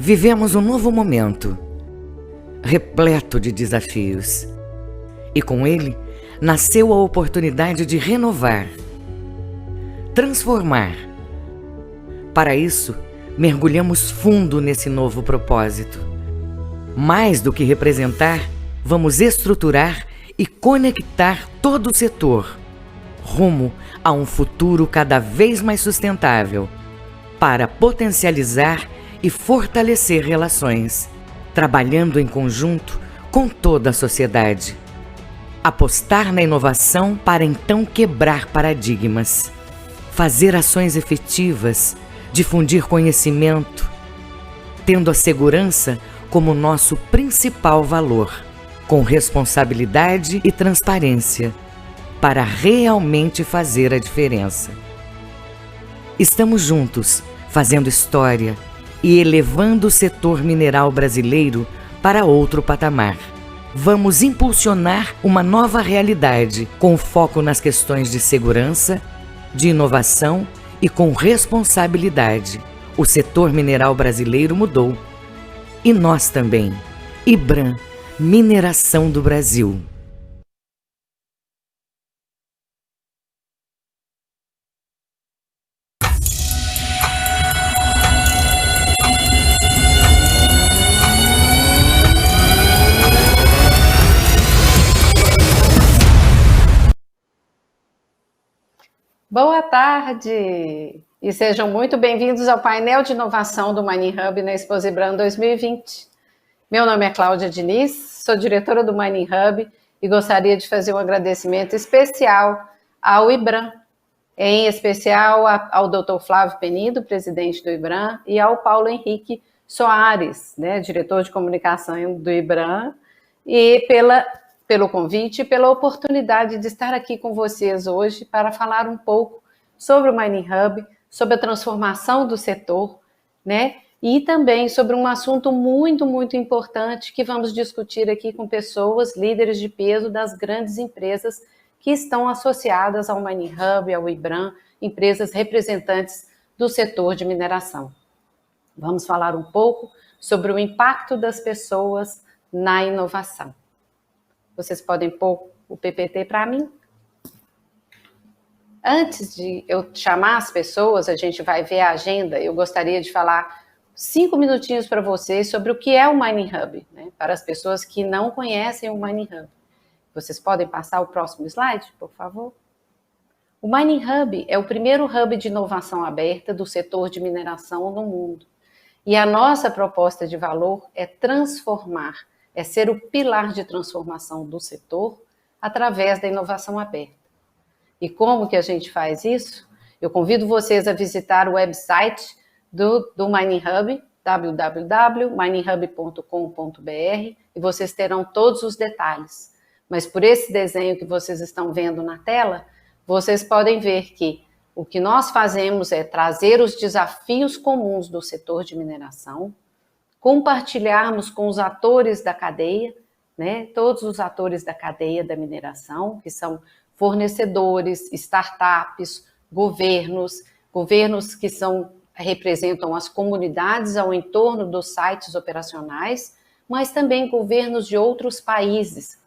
Vivemos um novo momento, repleto de desafios. E com ele, nasceu a oportunidade de renovar, transformar. Para isso, mergulhamos fundo nesse novo propósito. Mais do que representar, vamos estruturar e conectar todo o setor, rumo a um futuro cada vez mais sustentável, para potencializar e fortalecer relações, trabalhando em conjunto com toda a sociedade. Apostar na inovação para então quebrar paradigmas, fazer ações efetivas, difundir conhecimento, tendo a segurança como nosso principal valor, com responsabilidade e transparência, para realmente fazer a diferença. Estamos juntos, fazendo história e elevando o setor mineral brasileiro para outro patamar. Vamos impulsionar uma nova realidade com foco nas questões de segurança, de inovação e com responsabilidade. O setor mineral brasileiro mudou. E nós também. IBRAM, Mineração do Brasil. Boa tarde e sejam muito bem-vindos ao painel de inovação do Mining Hub na Expo IBRAM 2020. Meu nome é Cláudia Diniz, sou diretora do Mining Hub e gostaria de fazer um agradecimento especial ao IBRAM, em especial ao Dr. Flávio Penido, presidente do IBRAM, e ao Paulo Henrique Soares, diretor de comunicação do IBRAM, e pelo convite e pela oportunidade de estar aqui com vocês hoje para falar um pouco sobre o Mining Hub, sobre a transformação do setor, e também sobre um assunto muito, muito importante que vamos discutir aqui com pessoas, líderes de peso das grandes empresas que estão associadas ao Mining Hub, ao IBRAM, empresas representantes do setor de mineração. Vamos falar um pouco sobre o impacto das pessoas na inovação. Vocês podem pôr o PPT para mim? Antes de eu chamar as pessoas, a gente vai ver a agenda. Eu gostaria de falar 5 minutinhos para vocês sobre o que é o Mining Hub, para as pessoas que não conhecem o Mining Hub. Vocês podem passar o próximo slide, por favor? O Mining Hub é o primeiro hub de inovação aberta do setor de mineração no mundo. E a nossa proposta de valor é transformar, é ser o pilar de transformação do setor através da inovação aberta. E como que a gente faz isso? Eu convido vocês a visitar o website do Mining Hub, www.mininghub.com.br, e vocês terão todos os detalhes. Mas por esse desenho que vocês estão vendo na tela, vocês podem ver que o que nós fazemos é trazer os desafios comuns do setor de mineração, compartilharmos com os atores da cadeia, todos os atores da cadeia da mineração, que são fornecedores, startups, governos que representam as comunidades ao entorno dos sites operacionais, mas também governos de outros países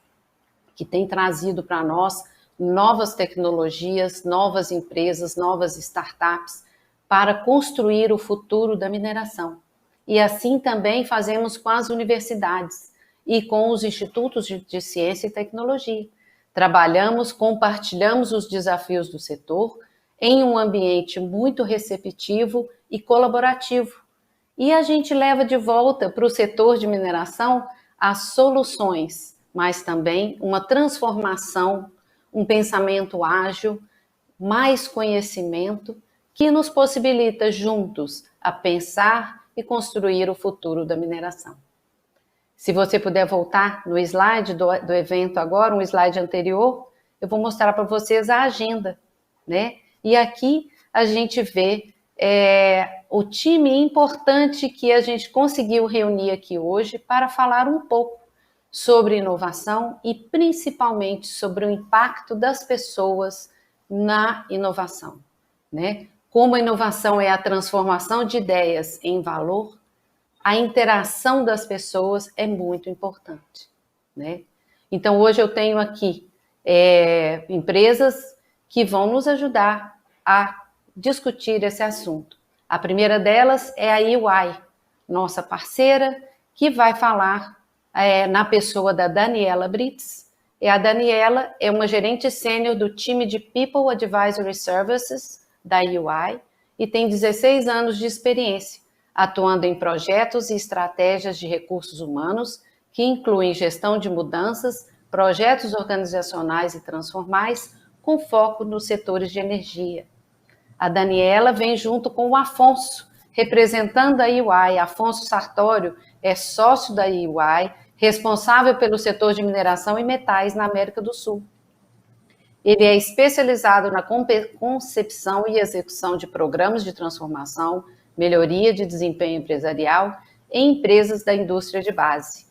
que têm trazido para nós novas tecnologias, novas empresas, novas startups para construir o futuro da mineração. E assim também fazemos com as universidades e com os institutos de ciência e tecnologia. Trabalhamos, compartilhamos os desafios do setor em um ambiente muito receptivo e colaborativo. E a gente leva de volta para o setor de mineração as soluções, mas também uma transformação, um pensamento ágil, mais conhecimento, que nos possibilita juntos a pensar e construir o futuro da mineração. Se você puder voltar no slide do evento agora, um slide anterior, eu vou mostrar para vocês a agenda, E aqui a gente vê o time importante que a gente conseguiu reunir aqui hoje para falar um pouco sobre inovação e principalmente sobre o impacto das pessoas na inovação, Como a inovação é a transformação de ideias em valor, a interação das pessoas é muito importante, né? Então, hoje eu tenho aqui empresas que vão nos ajudar a discutir esse assunto. A primeira delas é a EY, nossa parceira, que vai falar na pessoa da Daniela Brits. E a Daniela é uma gerente sênior do time de People Advisory Services da EY e tem 16 anos de experiência, atuando em projetos e estratégias de recursos humanos que incluem gestão de mudanças, projetos organizacionais e transformais, com foco nos setores de energia. A Daniela vem junto com o Afonso, representando a EY. Afonso Sartório é sócio da EY, responsável pelo setor de mineração e metais na América do Sul. Ele é especializado na concepção e execução de programas de transformação, melhoria de desempenho empresarial em empresas da indústria de base.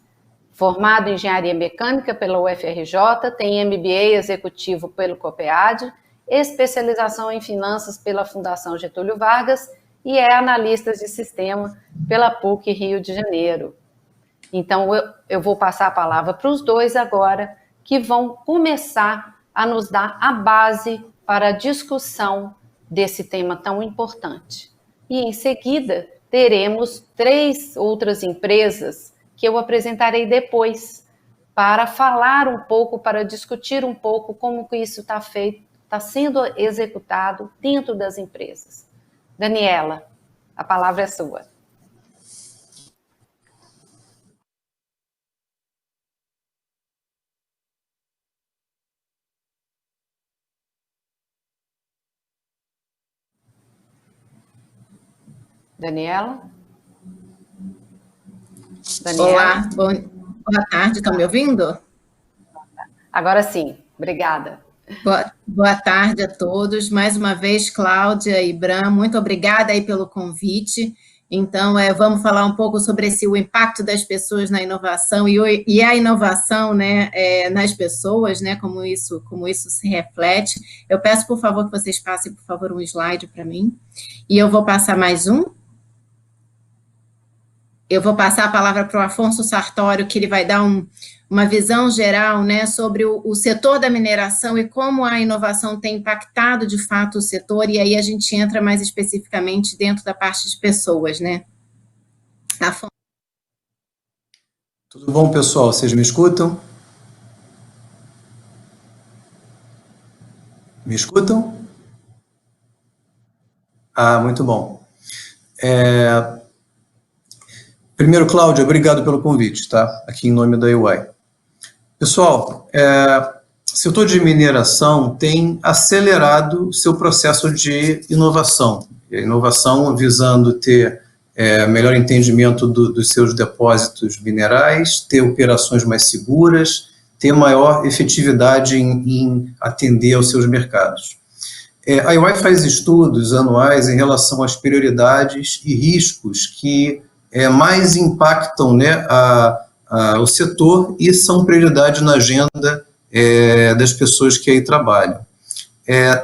Formado em Engenharia Mecânica pela UFRJ, tem MBA executivo pelo COPEAD, especialização em Finanças pela Fundação Getúlio Vargas e é analista de sistema pela PUC Rio de Janeiro. Então, eu vou passar a palavra para os dois agora, que vão começar a nos dar a base para a discussão desse tema tão importante. E, em seguida, teremos 3 outras empresas que eu apresentarei depois, para falar um pouco, para discutir um pouco como que isso está sendo executado dentro das empresas. Daniela, a palavra é sua. Daniela? Olá, boa tarde, estão me ouvindo? Agora sim, obrigada. Boa tarde a todos. Mais uma vez, Cláudia e Bram, muito obrigada aí pelo convite. Então, vamos falar um pouco sobre o impacto das pessoas na inovação e a inovação, né, nas pessoas, né, como isso se reflete. Eu peço, por favor, que vocês passem, por favor, um slide para mim. E eu vou passar mais um. Eu vou passar a palavra para o Afonso Sartório, que ele vai dar uma visão geral, né, sobre o setor da mineração e como a inovação tem impactado, de fato, o setor, e aí a gente entra mais especificamente dentro da parte de pessoas, né? Afonso. Tudo bom, pessoal? Vocês me escutam? Me escutam? Ah, muito bom. Primeiro, Cláudia, obrigado pelo convite, tá? Aqui em nome da EY. Pessoal, o setor de mineração tem acelerado seu processo de inovação. A inovação visando ter melhor entendimento dos seus depósitos minerais, ter operações mais seguras, ter maior efetividade em atender aos seus mercados. A EY faz estudos anuais em relação às prioridades e riscos que mais impactam, né, o setor e são prioridade na agenda das pessoas que aí trabalham.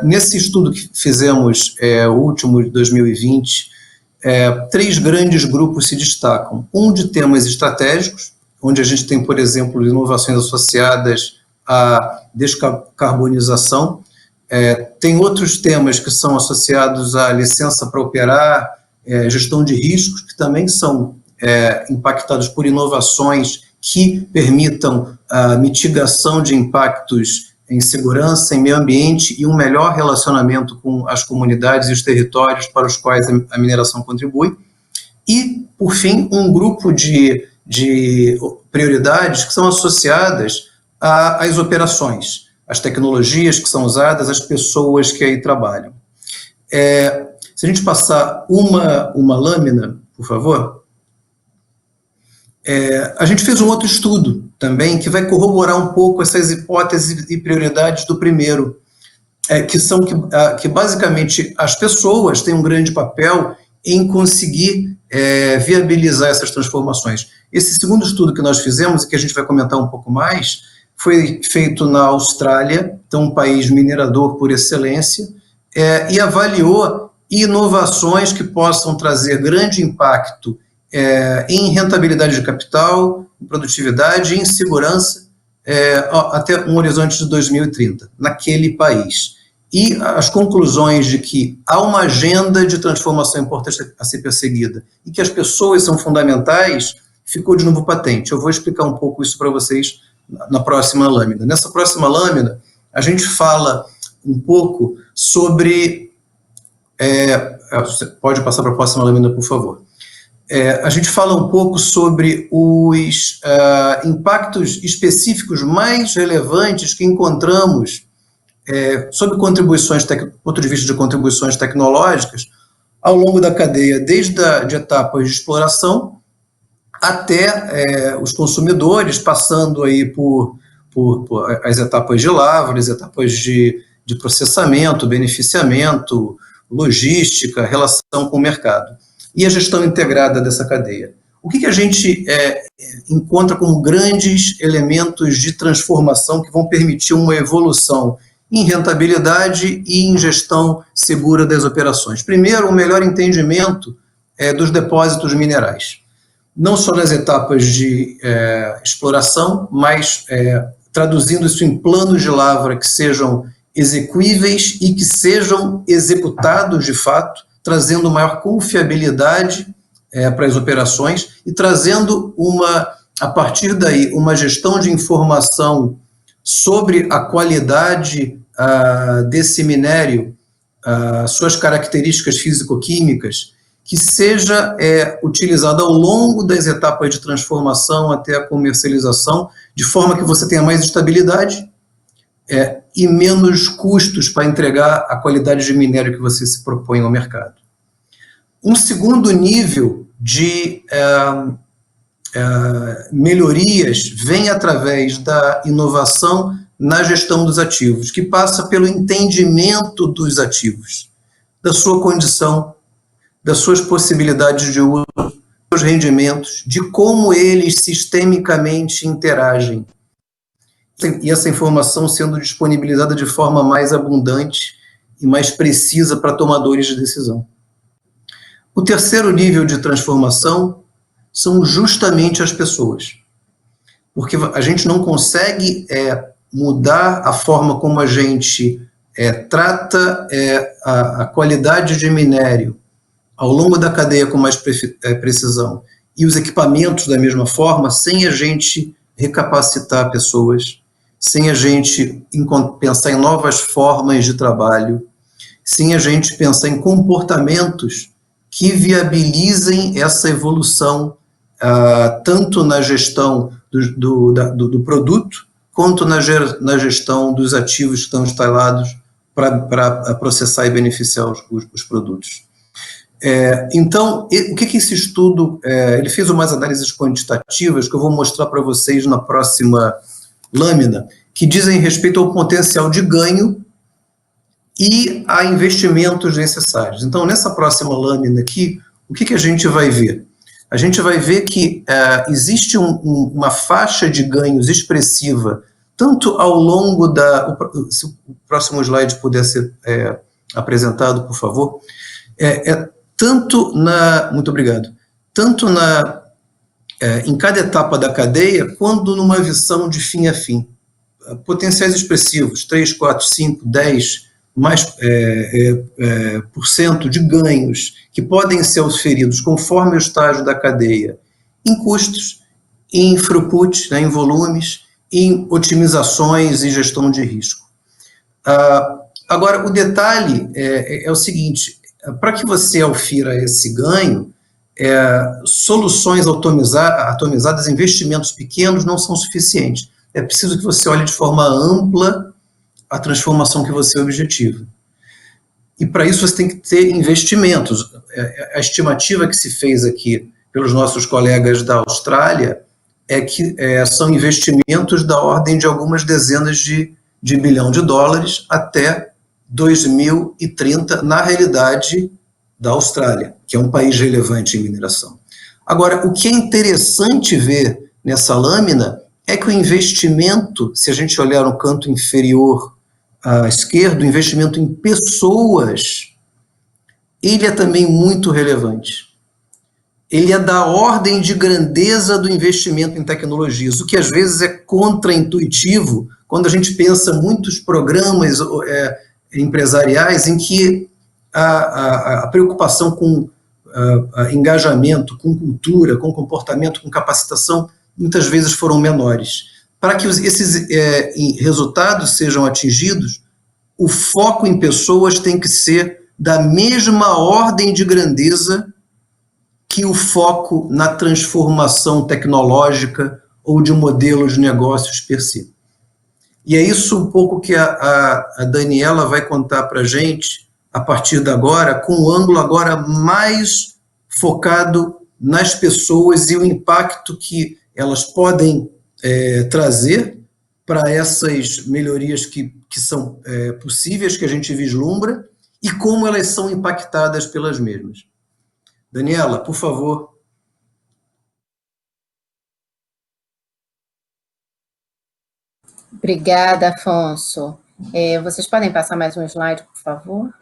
Nesse estudo que fizemos, o último de 2020, 3 grandes grupos se destacam. Um de temas estratégicos, onde a gente tem, por exemplo, inovações associadas à descarbonização. Tem outros temas que são associados à licença para operar, gestão de riscos, que também são impactados por inovações que permitam a mitigação de impactos em segurança, em meio ambiente e um melhor relacionamento com as comunidades e os territórios para os quais a mineração contribui. E, por fim, um grupo de prioridades que são associadas às operações, às tecnologias que são usadas, às pessoas que aí trabalham. Se a gente passar uma lâmina, por favor. A gente fez um outro estudo também que vai corroborar um pouco essas hipóteses e prioridades do primeiro, que basicamente as pessoas têm um grande papel em conseguir viabilizar essas transformações. Esse segundo estudo que nós fizemos, e que a gente vai comentar um pouco mais, foi feito na Austrália, então um país minerador por excelência, e avaliou inovações que possam trazer grande impacto em rentabilidade de capital, em produtividade e em segurança, até um horizonte de 2030, naquele país. E as conclusões de que há uma agenda de transformação importante a ser perseguida e que as pessoas são fundamentais, ficou de novo patente. Eu vou explicar um pouco isso para vocês na próxima lâmina. Nessa próxima lâmina, a gente fala um pouco sobre... você pode passar para a próxima lâmina, por favor. A gente fala um pouco sobre os impactos específicos mais relevantes que encontramos sob contribuições, ponto de vista de contribuições tecnológicas, ao longo da cadeia, desde de etapas de exploração até os consumidores, passando aí por as etapas de lavra, as etapas de processamento, beneficiamento, logística, relação com o mercado. E a gestão integrada dessa cadeia. O que a gente encontra como grandes elementos de transformação que vão permitir uma evolução em rentabilidade e em gestão segura das operações? Primeiro, o melhor entendimento dos depósitos minerais. Não só nas etapas de exploração, mas traduzindo isso em planos de lavra que sejam execuíveis e que sejam executados de fato, trazendo maior confiabilidade para as operações e trazendo, a partir daí, uma gestão de informação sobre a qualidade desse minério, suas características físico-químicas, que seja utilizada ao longo das etapas de transformação até a comercialização, de forma que você tenha mais estabilidade e menos custos para entregar a qualidade de minério que você se propõe ao mercado. Um segundo nível de melhorias vem através da inovação na gestão dos ativos, que passa pelo entendimento dos ativos, da sua condição, das suas possibilidades de uso, dos seus rendimentos, de como eles sistemicamente interagem. E essa informação sendo disponibilizada de forma mais abundante e mais precisa para tomadores de decisão. O terceiro nível de transformação são justamente as pessoas. Porque a gente não consegue mudar a forma como a gente trata a qualidade de minério ao longo da cadeia com mais precisão e os equipamentos da mesma forma, sem a gente recapacitar pessoas, sem a gente pensar em novas formas de trabalho, sem a gente pensar em comportamentos que viabilizem essa evolução, tanto na gestão do produto, quanto na gestão dos ativos que estão instalados para processar e beneficiar os produtos. Então, o que esse estudo, ele fez umas análises quantitativas que eu vou mostrar para vocês na próxima lâmina, que dizem respeito ao potencial de ganho e a investimentos necessários. Então, nessa próxima lâmina aqui, o que a gente vai ver? A gente vai ver que existe uma faixa de ganhos expressiva, tanto ao longo se o próximo slide puder ser apresentado, por favor, muito obrigado, tanto em cada etapa da cadeia, quanto numa visão de fim a fim. Potenciais expressivos, 3, 4, 5, 10 por cento de ganhos que podem ser oferidos conforme o estágio da cadeia, em custos, em throughput, em volumes, em otimizações e gestão de risco. Agora, o detalhe é o seguinte: para que você aufira esse ganho, soluções atomizadas, investimentos pequenos não são suficientes. É preciso que você olhe de forma ampla a transformação que você objetiva. E para isso você tem que ter investimentos. A estimativa que se fez aqui pelos nossos colegas da Austrália é que são investimentos da ordem de algumas dezenas de bilhão de dólares até 2030, na realidade da Austrália, que é um país relevante em mineração. Agora, o que é interessante ver nessa lâmina é que o investimento, se a gente olhar no canto inferior à esquerda, o investimento em pessoas, ele é também muito relevante. ele é da ordem de grandeza do investimento em tecnologias, o que às vezes é contraintuitivo quando a gente pensa muitos programas empresariais em que a preocupação com engajamento, com cultura, com comportamento, com capacitação, muitas vezes foram menores. Para que esses resultados sejam atingidos, o foco em pessoas tem que ser da mesma ordem de grandeza que o foco na transformação tecnológica ou de um modelo de negócios per si. E é isso um pouco que a Daniela vai contar para a gente a partir de agora, com um ângulo agora mais focado nas pessoas e o impacto que elas podem trazer para essas melhorias que são possíveis, que a gente vislumbra, e como elas são impactadas pelas mesmas. Daniela, por favor. Obrigada, Afonso. Vocês podem passar mais um slide, por favor?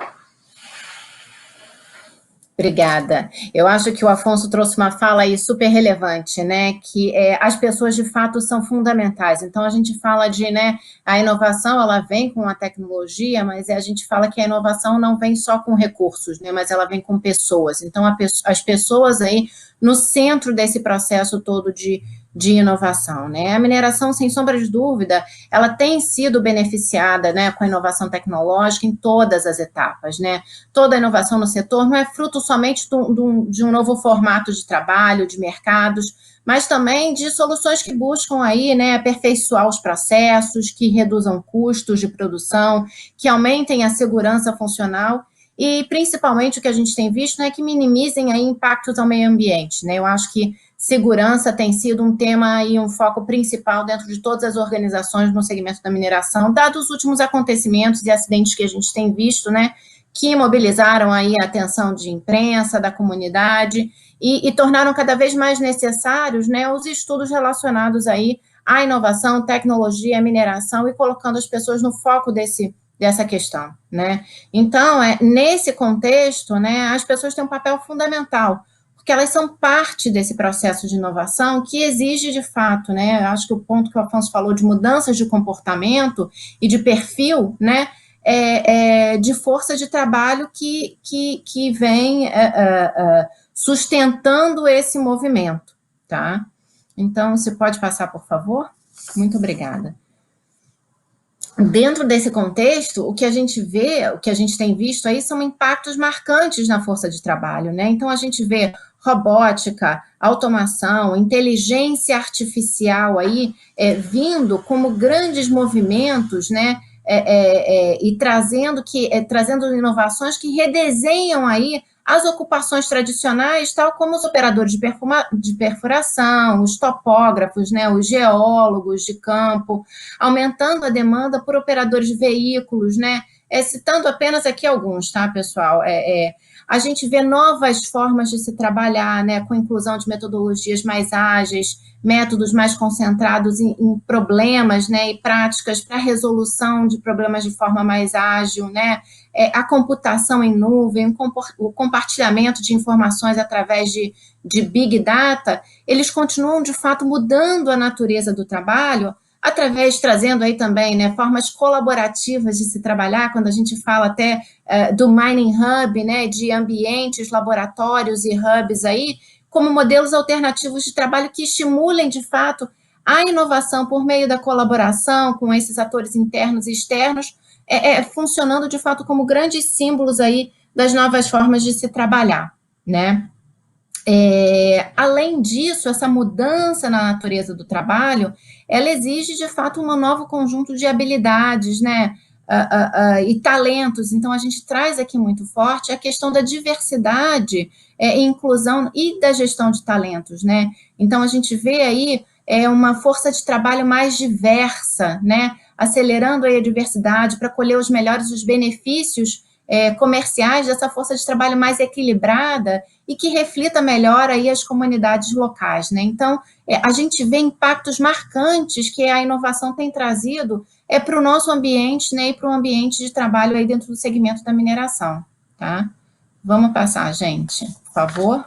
Obrigada. Eu acho que o Afonso trouxe uma fala aí super relevante, né, que as pessoas de fato são fundamentais. Então a gente fala de, né, a inovação ela vem com a tecnologia, mas a gente fala que a inovação não vem só com recursos, né, mas ela vem com pessoas. Então as pessoas aí no centro desse processo todo de inovação, né? A mineração, sem sombra de dúvida, ela tem sido beneficiada, né, com a inovação tecnológica em todas as etapas, né? Toda a inovação no setor não é fruto somente de um novo formato de trabalho, de mercados, mas também de soluções que buscam aí, né, aperfeiçoar os processos, que reduzam custos de produção, que aumentem a segurança funcional e, principalmente, o que a gente tem visto, né, que minimizem aí impactos ao meio ambiente, né? Eu acho que segurança tem sido um tema e um foco principal dentro de todas as organizações no segmento da mineração, dados os últimos acontecimentos e acidentes que a gente tem visto, né, que mobilizaram aí a atenção de imprensa, da comunidade e tornaram cada vez mais necessários, né, os estudos relacionados aí à inovação, tecnologia, mineração e colocando as pessoas no foco dessa questão, né. Então, nesse contexto, né, as pessoas têm um papel fundamental, porque elas são parte desse processo de inovação que exige, de fato, né, acho que o ponto que o Afonso falou de mudanças de comportamento e de perfil, né, de força de trabalho que vem sustentando esse movimento, tá? Então, você pode passar, por favor? Muito obrigada. Dentro desse contexto, o que a gente vê, o que a gente tem visto aí são impactos marcantes na força de trabalho, né? Então, a gente vê robótica, automação, inteligência artificial aí vindo como grandes movimentos, né? E trazendo inovações que redesenham aí as ocupações tradicionais, tal como os operadores de perfuração, os topógrafos, né, os geólogos de campo, aumentando a demanda por operadores de veículos, né, citando apenas aqui alguns, tá, pessoal? A gente vê novas formas de se trabalhar, né, com inclusão de metodologias mais ágeis, métodos mais concentrados em problemas, né, e práticas para resolução de problemas de forma mais ágil, né, a computação em nuvem, o compartilhamento de informações através de Big Data, eles continuam, de fato, mudando a natureza do trabalho, trazendo aí também, né, formas colaborativas de se trabalhar, quando a gente fala até do Mining Hub, né, de ambientes, laboratórios e hubs aí, como modelos alternativos de trabalho que estimulem, de fato, a inovação por meio da colaboração com esses atores internos e externos, funcionando, de fato, como grandes símbolos aí das novas formas de se trabalhar, né? Além disso, essa mudança na natureza do trabalho, ela exige, de fato, um novo conjunto de habilidades, né, e talentos. Então, a gente traz aqui muito forte a questão da diversidade, inclusão e da gestão de talentos, né? Então, a gente vê aí uma força de trabalho mais diversa, né, acelerando aí a diversidade para colher os melhores dos benefícios comerciais dessa força de trabalho mais equilibrada e que reflita melhor aí as comunidades locais, né? Então, a gente vê impactos marcantes que a inovação tem trazido para o nosso ambiente, né, e para o ambiente de trabalho aí dentro do segmento da mineração, tá? Vamos passar, gente, por favor.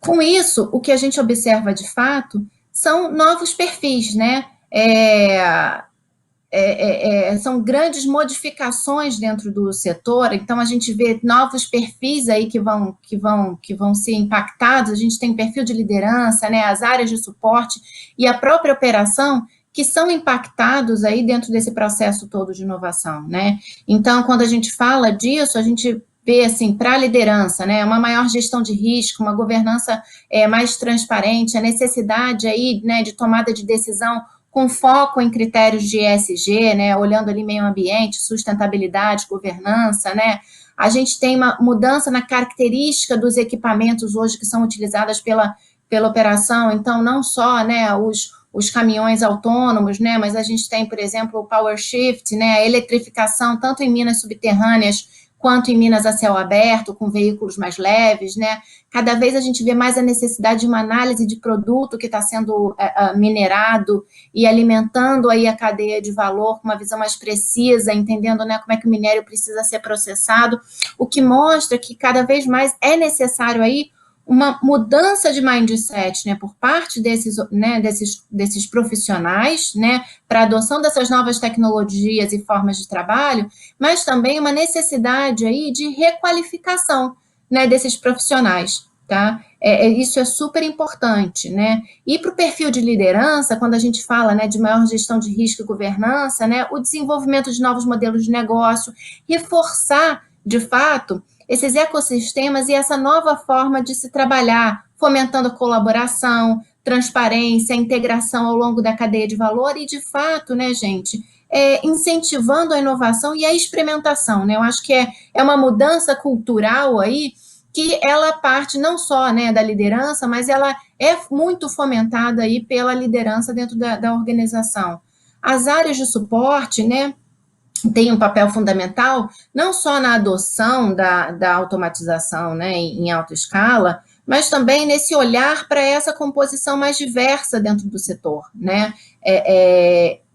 Com isso, o que a gente observa de fato são novos perfis, né? São grandes modificações dentro do setor, então a gente vê novos perfis aí que vão ser impactados. A gente tem perfil de liderança, né, as áreas de suporte e a própria operação, que são impactados aí dentro desse processo todo de inovação, né? Então, quando a gente fala disso, a gente vê, assim, para a liderança, né, uma maior gestão de risco, uma governança mais transparente, a necessidade aí, né, de tomada de decisão com foco em critérios de ESG, né, olhando ali meio ambiente, sustentabilidade, governança, né. A gente tem uma mudança na característica dos equipamentos hoje que são utilizados pela operação, então não só, né, os caminhões autônomos, né, mas a gente tem, por exemplo, o Power Shift, né, a eletrificação, tanto em minas subterrâneas quanto em minas a céu aberto, com veículos mais leves, né, cada vez a gente vê mais a necessidade de uma análise de produto que está sendo minerado e alimentando aí a cadeia de valor com uma visão mais precisa, entendendo, né, como é que o minério precisa ser processado, o que mostra que cada vez mais é necessário aí uma mudança de mindset, né, por parte desses profissionais, né, para a adoção dessas novas tecnologias e formas de trabalho, mas também uma necessidade aí de requalificação, né, desses profissionais, tá? Isso é super importante, né? E para o perfil de liderança, quando a gente fala, né, de maior gestão de risco e governança, né, o desenvolvimento de novos modelos de negócio, reforçar, de fato, esses ecossistemas e essa nova forma de se trabalhar, fomentando a colaboração, transparência, integração ao longo da cadeia de valor e, de fato, né, gente, incentivando a inovação e a experimentação, né? Eu acho que é uma mudança cultural aí que ela parte não só, né, da liderança, mas ela é muito fomentada aí pela liderança dentro da organização. As áreas de suporte, né, tem um papel fundamental, não só na adoção da automatização, né, em alta escala, mas também nesse olhar para essa composição mais diversa dentro do setor, né?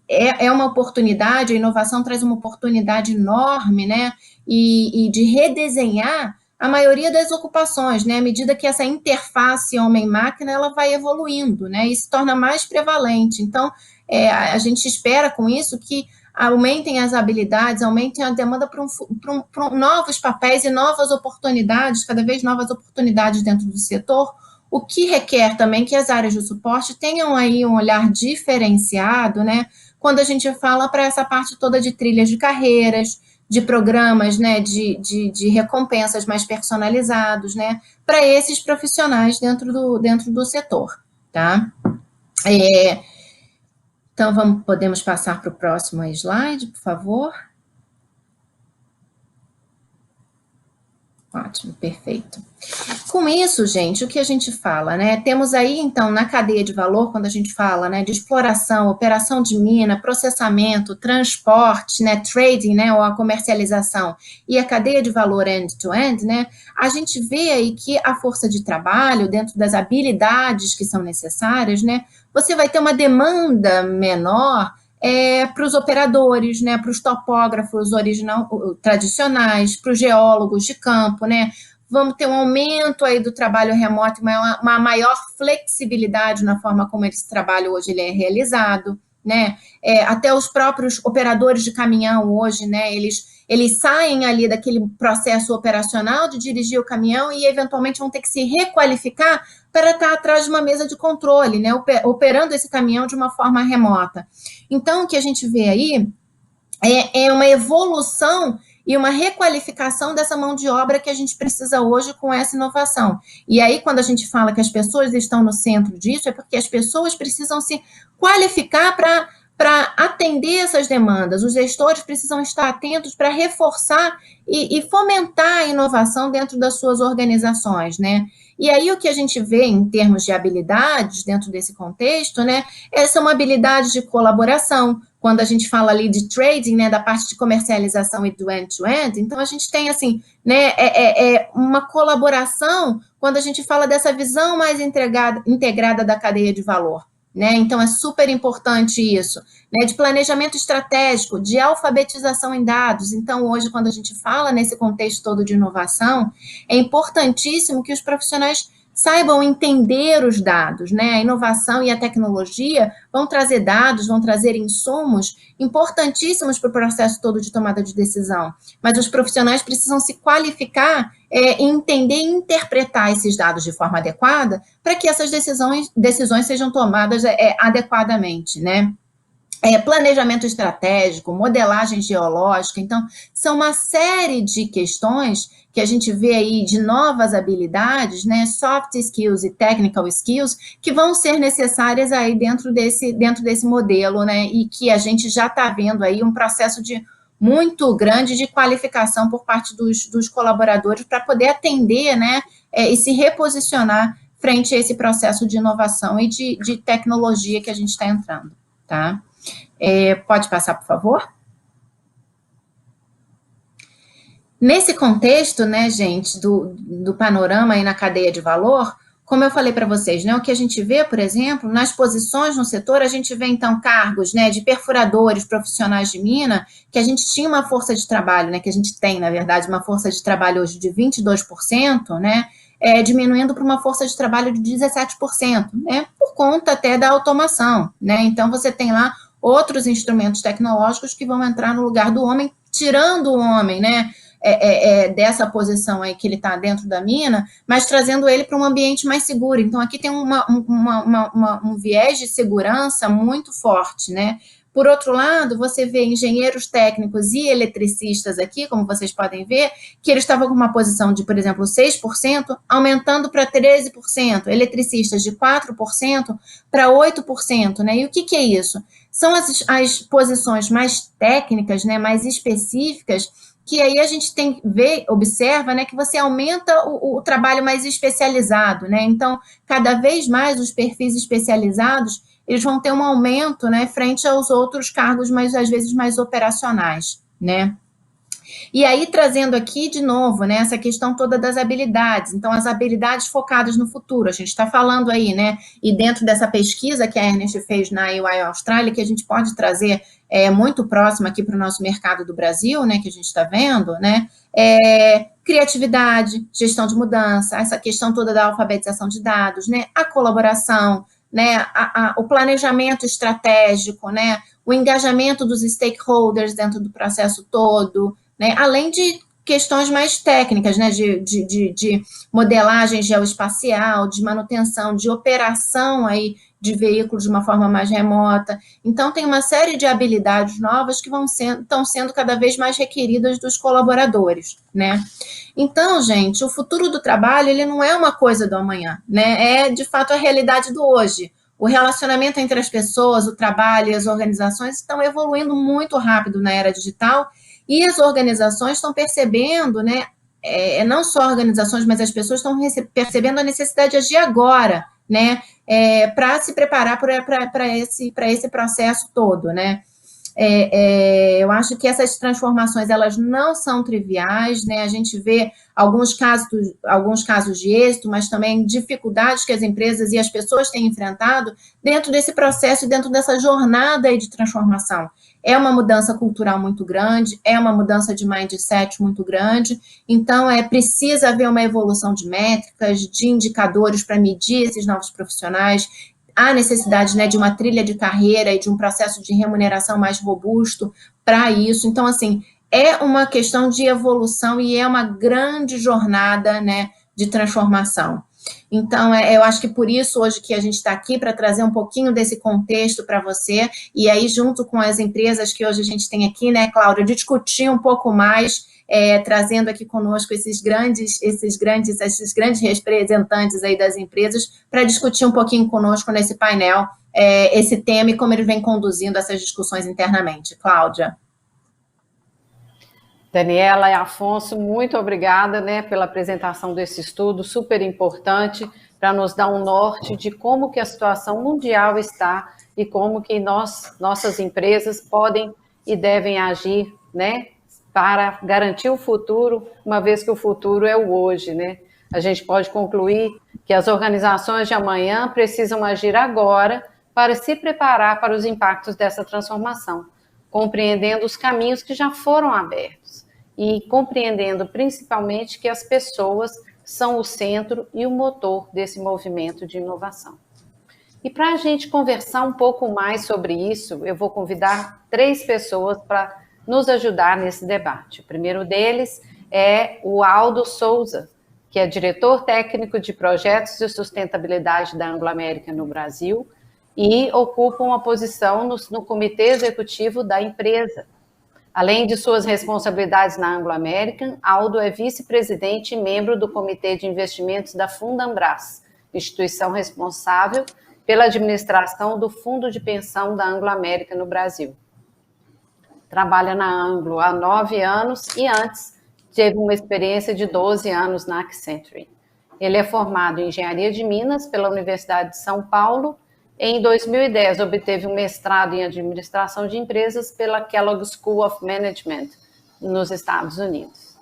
É uma oportunidade, a inovação traz uma oportunidade enorme, né, e de redesenhar a maioria das ocupações, né, à medida que essa interface homem-máquina, ela vai evoluindo, né, e se torna mais prevalente. Então, a gente espera com isso que aumentem as habilidades, aumentem a demanda para novos papéis e novas oportunidades, cada vez novas oportunidades dentro do setor, o que requer também que as áreas de suporte tenham aí um olhar diferenciado, né, quando a gente fala para essa parte toda de trilhas de carreiras, de programas, né, de recompensas mais personalizados, né, para esses profissionais dentro do setor, tá? Então, podemos passar para o próximo slide, por favor. Ótimo, perfeito. Com isso, gente, o que a gente fala, né? Temos aí, então, na cadeia de valor, quando a gente fala, né, de exploração, operação de mina, processamento, transporte, né, trading, né, ou a comercialização, e a cadeia de valor end-to-end, né, a gente vê aí que a força de trabalho, dentro das habilidades que são necessárias, né, você vai ter uma demanda menor para os operadores, né, para os topógrafos tradicionais, para os geólogos de campo, né, vamos ter um aumento aí do trabalho remoto, uma maior flexibilidade na forma como esse trabalho hoje ele é realizado, né, até os próprios operadores de caminhão hoje, né, eles saem ali daquele processo operacional de dirigir o caminhão e eventualmente vão ter que se requalificar para estar atrás de uma mesa de controle, né, operando esse caminhão de uma forma remota. Então, o que a gente vê aí é uma evolução e uma requalificação dessa mão de obra que a gente precisa hoje com essa inovação. E aí, quando a gente fala que as pessoas estão no centro disso, é porque as pessoas precisam se qualificar para atender essas demandas. Os gestores precisam estar atentos para reforçar e fomentar a inovação dentro das suas organizações, né? E aí o que a gente vê em termos de habilidades dentro desse contexto, né, são habilidades de colaboração. Quando a gente fala ali de trading, né, da parte de comercialização e do end-to-end, então a gente tem, assim, né, uma colaboração quando a gente fala dessa visão mais integrada da cadeia de valor, né, então é super importante isso, né, de planejamento estratégico, de alfabetização em dados. Então hoje, quando a gente fala nesse contexto todo de inovação, é importantíssimo que os profissionais saibam entender os dados, né? A inovação e a tecnologia vão trazer dados, vão trazer insumos importantíssimos para o processo todo de tomada de decisão, mas os profissionais precisam se qualificar, entender e interpretar esses dados de forma adequada para que essas decisões sejam tomadas adequadamente, né? Planejamento estratégico, modelagem geológica, então, são uma série de questões que a gente vê aí de novas habilidades, né, soft skills e technical skills, que vão ser necessárias aí dentro desse modelo, né, e que a gente já está vendo aí um processo muito grande de qualificação por parte dos colaboradores para poder atender, né, e se reposicionar frente a esse processo de inovação e de tecnologia que a gente está entrando, tá? Pode passar, por favor? Nesse contexto, né, gente, do panorama aí na cadeia de valor, como eu falei para vocês, né, o que a gente vê, por exemplo, nas posições no setor, a gente vê, então, cargos, né, de perfuradores, profissionais de mina, que a gente tinha uma força de trabalho, né, que a gente tem, na verdade, uma força de trabalho hoje de 22%, né, diminuindo para uma força de trabalho de 17%, né, por conta até da automação, né, então você tem lá outros instrumentos tecnológicos que vão entrar no lugar do homem, tirando o homem, né, dessa posição aí que ele está dentro da mina, mas trazendo ele para um ambiente mais seguro. Então, aqui tem um viés de segurança muito forte, né? Por outro lado, você vê engenheiros técnicos e eletricistas aqui, como vocês podem ver, que eles estavam com uma posição de, por exemplo, 6%, aumentando para 13%, eletricistas de 4% para 8%, né? E o que é isso? São as posições mais técnicas, né, mais específicas, que aí a gente observa, né, que você aumenta o trabalho mais especializado, né? Então, cada vez mais os perfis especializados, eles vão ter um aumento, né, frente aos outros cargos, mas às vezes mais operacionais, né? E aí, trazendo aqui, de novo, né, essa questão toda das habilidades. Então, as habilidades focadas no futuro. A gente está falando aí, né, e dentro dessa pesquisa que a Ernest fez na EY Austrália, que a gente pode trazer muito próximo aqui para o nosso mercado do Brasil, né, que a gente está vendo, né, criatividade, gestão de mudança, essa questão toda da alfabetização de dados, né, a colaboração, né, o planejamento estratégico, né, o engajamento dos stakeholders dentro do processo todo, né, além de questões mais técnicas, né, de modelagem geoespacial, de manutenção, de operação aí de veículos de uma forma mais remota. Então, tem uma série de habilidades novas que estão sendo cada vez mais requeridas dos colaboradores, né? Então, gente, o futuro do trabalho, ele não é uma coisa do amanhã, né? É, de fato, a realidade do hoje. O relacionamento entre as pessoas, o trabalho e as organizações estão evoluindo muito rápido na era digital e as organizações estão percebendo, né? Não só organizações, mas as pessoas estão percebendo a necessidade de agir agora, né? Para se preparar para esse processo todo, né? Eu acho que essas transformações, elas não são triviais, né? A gente vê alguns casos de êxito, mas também dificuldades que as empresas e as pessoas têm enfrentado dentro desse processo, dentro dessa jornada aí de transformação. É uma mudança cultural muito grande, é uma mudança de mindset muito grande, então precisa haver uma evolução de métricas, de indicadores para medir esses novos profissionais. Há necessidade, né, de uma trilha de carreira e de um processo de remuneração mais robusto para isso. Então, assim, é uma questão de evolução e é uma grande jornada, né, de transformação. Então, eu acho que por isso hoje que a gente está aqui para trazer um pouquinho desse contexto para você, e aí junto com as empresas que hoje a gente tem aqui, né, Cláudia, discutir um pouco mais, trazendo aqui conosco esses grandes representantes aí das empresas para discutir um pouquinho conosco nesse painel esse tema e como ele vem conduzindo essas discussões internamente. Cláudia. Daniela e Afonso, muito obrigada, né, pela apresentação desse estudo super importante para nos dar um norte de como que a situação mundial está e como que nossas empresas podem e devem agir, né, para garantir o futuro, uma vez que o futuro é o hoje, né? A gente pode concluir que as organizações de amanhã precisam agir agora para se preparar para os impactos dessa transformação, compreendendo os caminhos que já foram abertos e compreendendo principalmente que as pessoas são o centro e o motor desse movimento de inovação. E para a gente conversar um pouco mais sobre isso, eu vou convidar 3 pessoas para nos ajudar nesse debate. O primeiro deles é o Aldo Souza, que é diretor técnico de projetos de sustentabilidade da Anglo American no Brasil e ocupa uma posição no comitê executivo da empresa. Além de suas responsabilidades na Anglo American, Aldo é vice-presidente e membro do Comitê de Investimentos da Fundambras, instituição responsável pela administração do Fundo de Pensão da Anglo American no Brasil. Trabalha na Anglo há 9 anos e antes teve uma experiência de 12 anos na Accenture. Ele é formado em Engenharia de Minas pela Universidade de São Paulo. Em 2010, obteve um mestrado em Administração de Empresas pela Kellogg School of Management, nos Estados Unidos.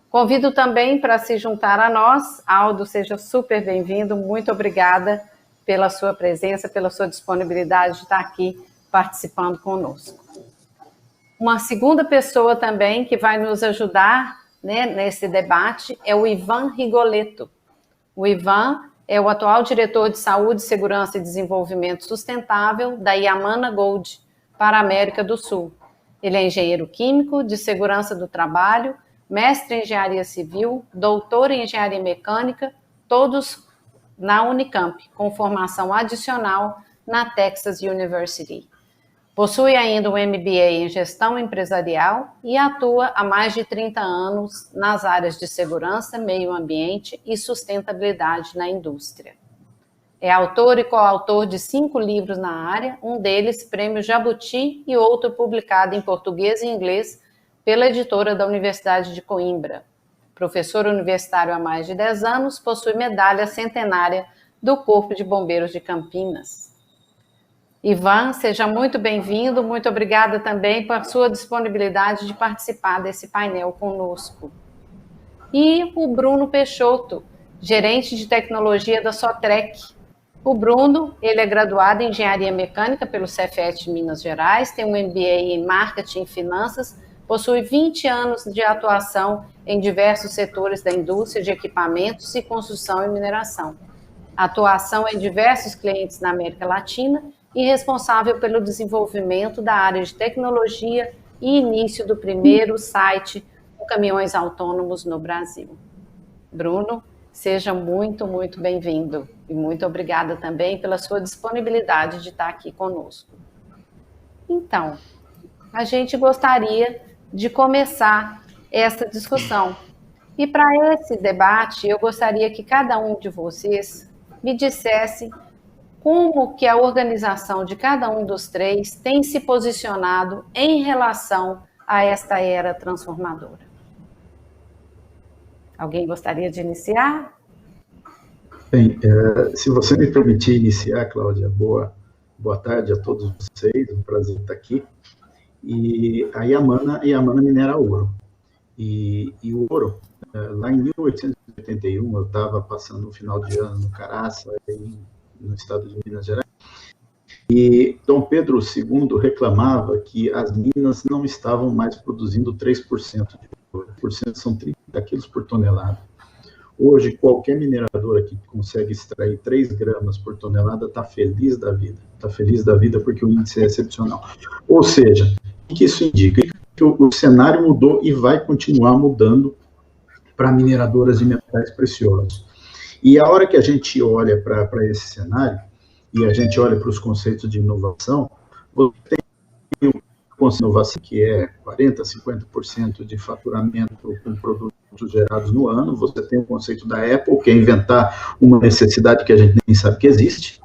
Convido também para se juntar a nós. Aldo, seja super bem-vindo. Muito obrigada pela sua presença, pela sua disponibilidade de estar aqui participando conosco. Uma segunda pessoa também que vai nos ajudar, né, nesse debate é o Ivan Rigoletto. O Ivan é o atual diretor de Saúde, Segurança e Desenvolvimento Sustentável da Yamana Gold para a América do Sul. Ele é engenheiro químico de segurança do trabalho, mestre em engenharia civil, doutor em engenharia mecânica, todos na Unicamp, com formação adicional na Texas University. Possui ainda um MBA em gestão empresarial e atua há mais de 30 anos nas áreas de segurança, meio ambiente e sustentabilidade na indústria. É autor e coautor de 5 livros na área, um deles Prêmio Jabuti e outro publicado em português e inglês pela editora da Universidade de Coimbra. Professor universitário há mais de 10 anos, possui medalha centenária do Corpo de Bombeiros de Campinas. Ivan, seja muito bem-vindo, muito obrigada também por sua disponibilidade de participar desse painel conosco. E o Bruno Peixoto, gerente de tecnologia da Sotrec. O Bruno, ele é graduado em Engenharia Mecânica pelo Cefet Minas Gerais, tem um MBA em Marketing e Finanças, possui 20 anos de atuação em diversos setores da indústria de equipamentos e construção e mineração. Atuação em diversos clientes na América Latina e responsável pelo desenvolvimento da área de tecnologia e início do primeiro site com caminhões autônomos no Brasil. Bruno, seja muito, muito bem-vindo e muito obrigada também pela sua disponibilidade de estar aqui conosco. Então, a gente gostaria de começar essa discussão. E para esse debate, eu gostaria que cada um de vocês me dissesse como que a organização de cada um dos 3 tem se posicionado em relação a esta era transformadora. Alguém gostaria de iniciar? Bem, se você me permitir iniciar, Cláudia, boa tarde a todos vocês, um prazer estar aqui. E a Yamana minera ouro. E o ouro, lá em 1881, eu estava passando um final de ano no Caraça, no estado de Minas Gerais, e Dom Pedro II reclamava que as minas não estavam mais produzindo 3% de ouro, 3% são 30 quilos por tonelada. Hoje, qualquer mineradora que consegue extrair 3 gramas por tonelada está feliz da vida porque o índice é excepcional. Ou seja, o que isso indica? Que o cenário mudou e vai continuar mudando para mineradoras de metais preciosos. E a hora que a gente olha para esse cenário, e a gente olha para os conceitos de inovação, você tem o conceito de inovação que é 40%, 50% de faturamento com produtos gerados no ano, você tem o conceito da Apple, que é inventar uma necessidade que a gente nem sabe que existe.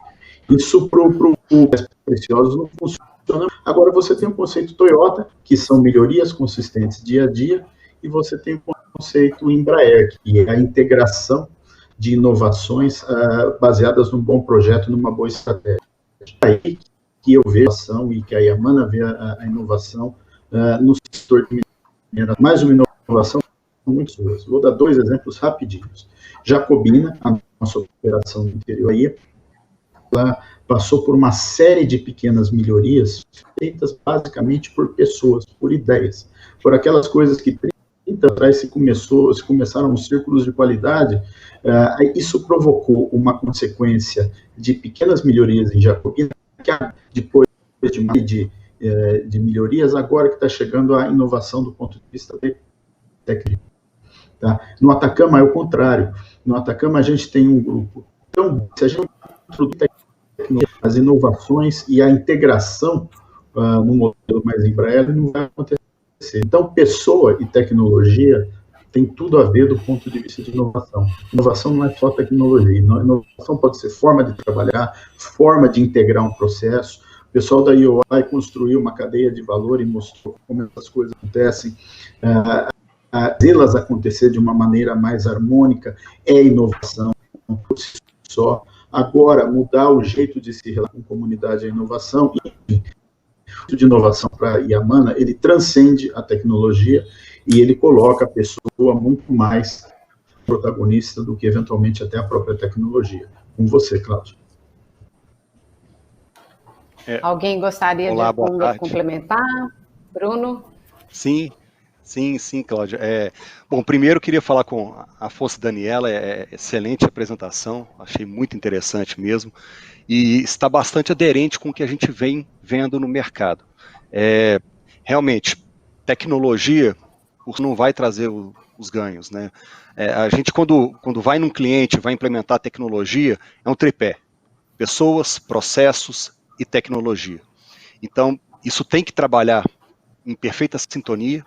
Isso para os metais preciosos não funciona. Agora você tem o conceito Toyota, que são melhorias consistentes dia a dia, e você tem o conceito Embraer, que é a integração de inovações baseadas num bom projeto, numa boa estratégia. É aí que eu vejo a inovação e que a Yamana vê a inovação no setor de mineração. Mais uma inovação muito boas. Vou dar 2 exemplos rapidinhos. Jacobina, a nossa operação no interior aí, ela passou por uma série de pequenas melhorias feitas basicamente por pessoas, por ideias, por aquelas coisas que 30 então, se começaram os círculos de qualidade, isso provocou uma consequência de pequenas melhorias em Jacobina, que depois de melhorias, agora que está chegando a inovação do ponto de vista técnico. Tá? No Atacama é o contrário. No Atacama a gente tem um grupo. Então, se a gente introduzir as inovações e a integração no modelo mais Embraer, não vai acontecer. Então, pessoa e tecnologia tem tudo a ver do ponto de vista de inovação. Inovação não é só tecnologia. Inovação pode ser forma de trabalhar, forma de integrar um processo. O pessoal da IOI construiu uma cadeia de valor e mostrou como essas coisas acontecem. Fazê-las acontecer de uma maneira mais harmônica é inovação por si só. Agora, mudar o jeito de se relacionar com a comunidade é inovação. E o de inovação para a Yamana, ele transcende a tecnologia e ele coloca a pessoa muito mais protagonista do que, eventualmente, até a própria tecnologia. Com você, Cláudio. Alguém gostaria Olá, de complementar? Bruno? Sim, Cláudia. Bom, primeiro eu queria falar com a Afonso Daniela, excelente apresentação, achei muito interessante mesmo, e está bastante aderente com o que a gente vem vendo no mercado. Realmente, tecnologia não vai trazer os ganhos, né? A gente, quando vai num cliente, vai implementar tecnologia, é um tripé: pessoas, processos e tecnologia. Então, isso tem que trabalhar em perfeita sintonia,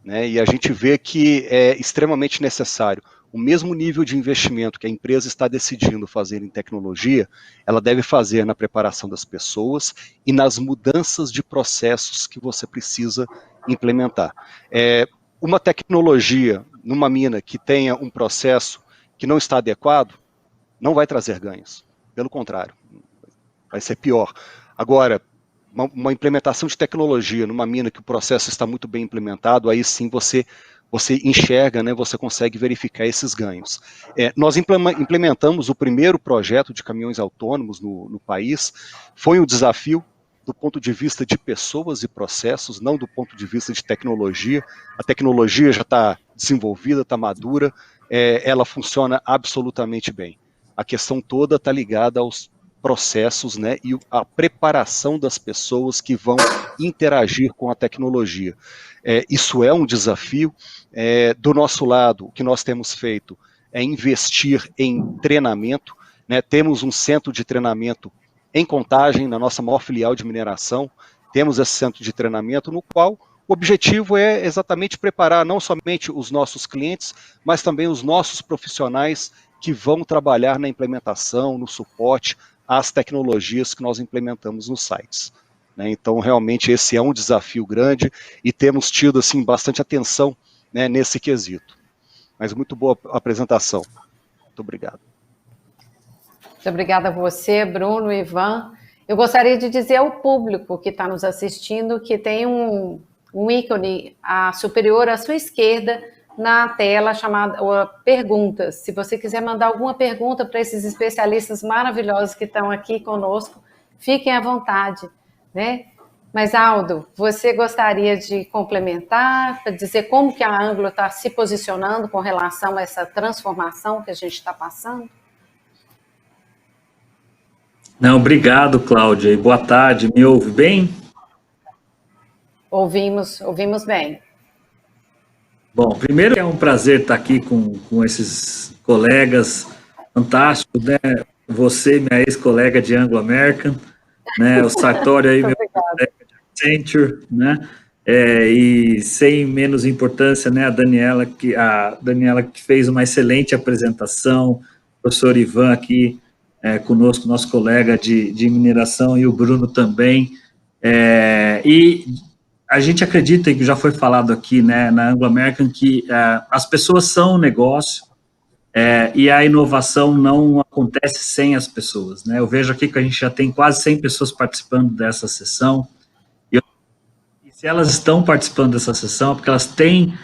né, e a gente vê que é extremamente necessário. O mesmo nível de investimento que a empresa está decidindo fazer em tecnologia, ela deve fazer na preparação das pessoas e nas mudanças de processos que você precisa implementar. Uma tecnologia numa mina que tenha um processo que não está adequado, não vai trazer ganhos. Pelo contrário, vai ser pior. Agora, uma implementação de tecnologia numa mina que o processo está muito bem implementado, aí sim você enxerga, né, você consegue verificar esses ganhos. Nós implementamos o primeiro projeto de caminhões autônomos no país. Foi um desafio do ponto de vista de pessoas e processos, não do ponto de vista de tecnologia. A tecnologia já está desenvolvida, está madura, ela funciona absolutamente bem. A questão toda está ligada aos processos, né, e a preparação das pessoas que vão interagir com a tecnologia. Isso é um desafio. Do nosso lado, o que nós temos feito é investir em treinamento, né? Temos um centro de treinamento em Contagem, na nossa maior filial de mineração. Temos esse centro de treinamento no qual o objetivo é exatamente preparar não somente os nossos clientes, mas também os nossos profissionais que vão trabalhar na implementação, no suporte às tecnologias que nós implementamos nos sites. Né? Então, realmente, esse é um desafio grande e temos tido assim, bastante atenção, né, nesse quesito. Mas muito boa apresentação. Muito obrigado. Muito obrigada a você, Bruno, Ivan. Eu gostaria de dizer ao público que está nos assistindo que tem um ícone superior à sua esquerda na tela chamada perguntas. Se você quiser mandar alguma pergunta para esses especialistas maravilhosos que estão aqui conosco, fiquem à vontade, né? Mas, Aldo, você gostaria de complementar, para dizer como que a Anglo está se posicionando com relação a essa transformação que a gente está passando? Não, obrigado, Cláudia, e boa tarde. Me ouve bem? Ouvimos bem. Bom, primeiro é um prazer estar aqui com esses colegas fantásticos, né? Você, minha ex-colega de Anglo American, né? O Sartori aí, meu colega de Accenture, né? E sem menos importância, né? A Daniela que fez uma excelente apresentação, o professor Ivan aqui conosco, nosso colega de mineração, e o Bruno também. E a gente acredita, e que já foi falado aqui, né, na Anglo American, que as pessoas são um negócio e a inovação não acontece sem as pessoas, né? Eu vejo aqui que a gente já tem quase 100 pessoas participando dessa sessão, e se elas estão participando dessa sessão, é porque elas têm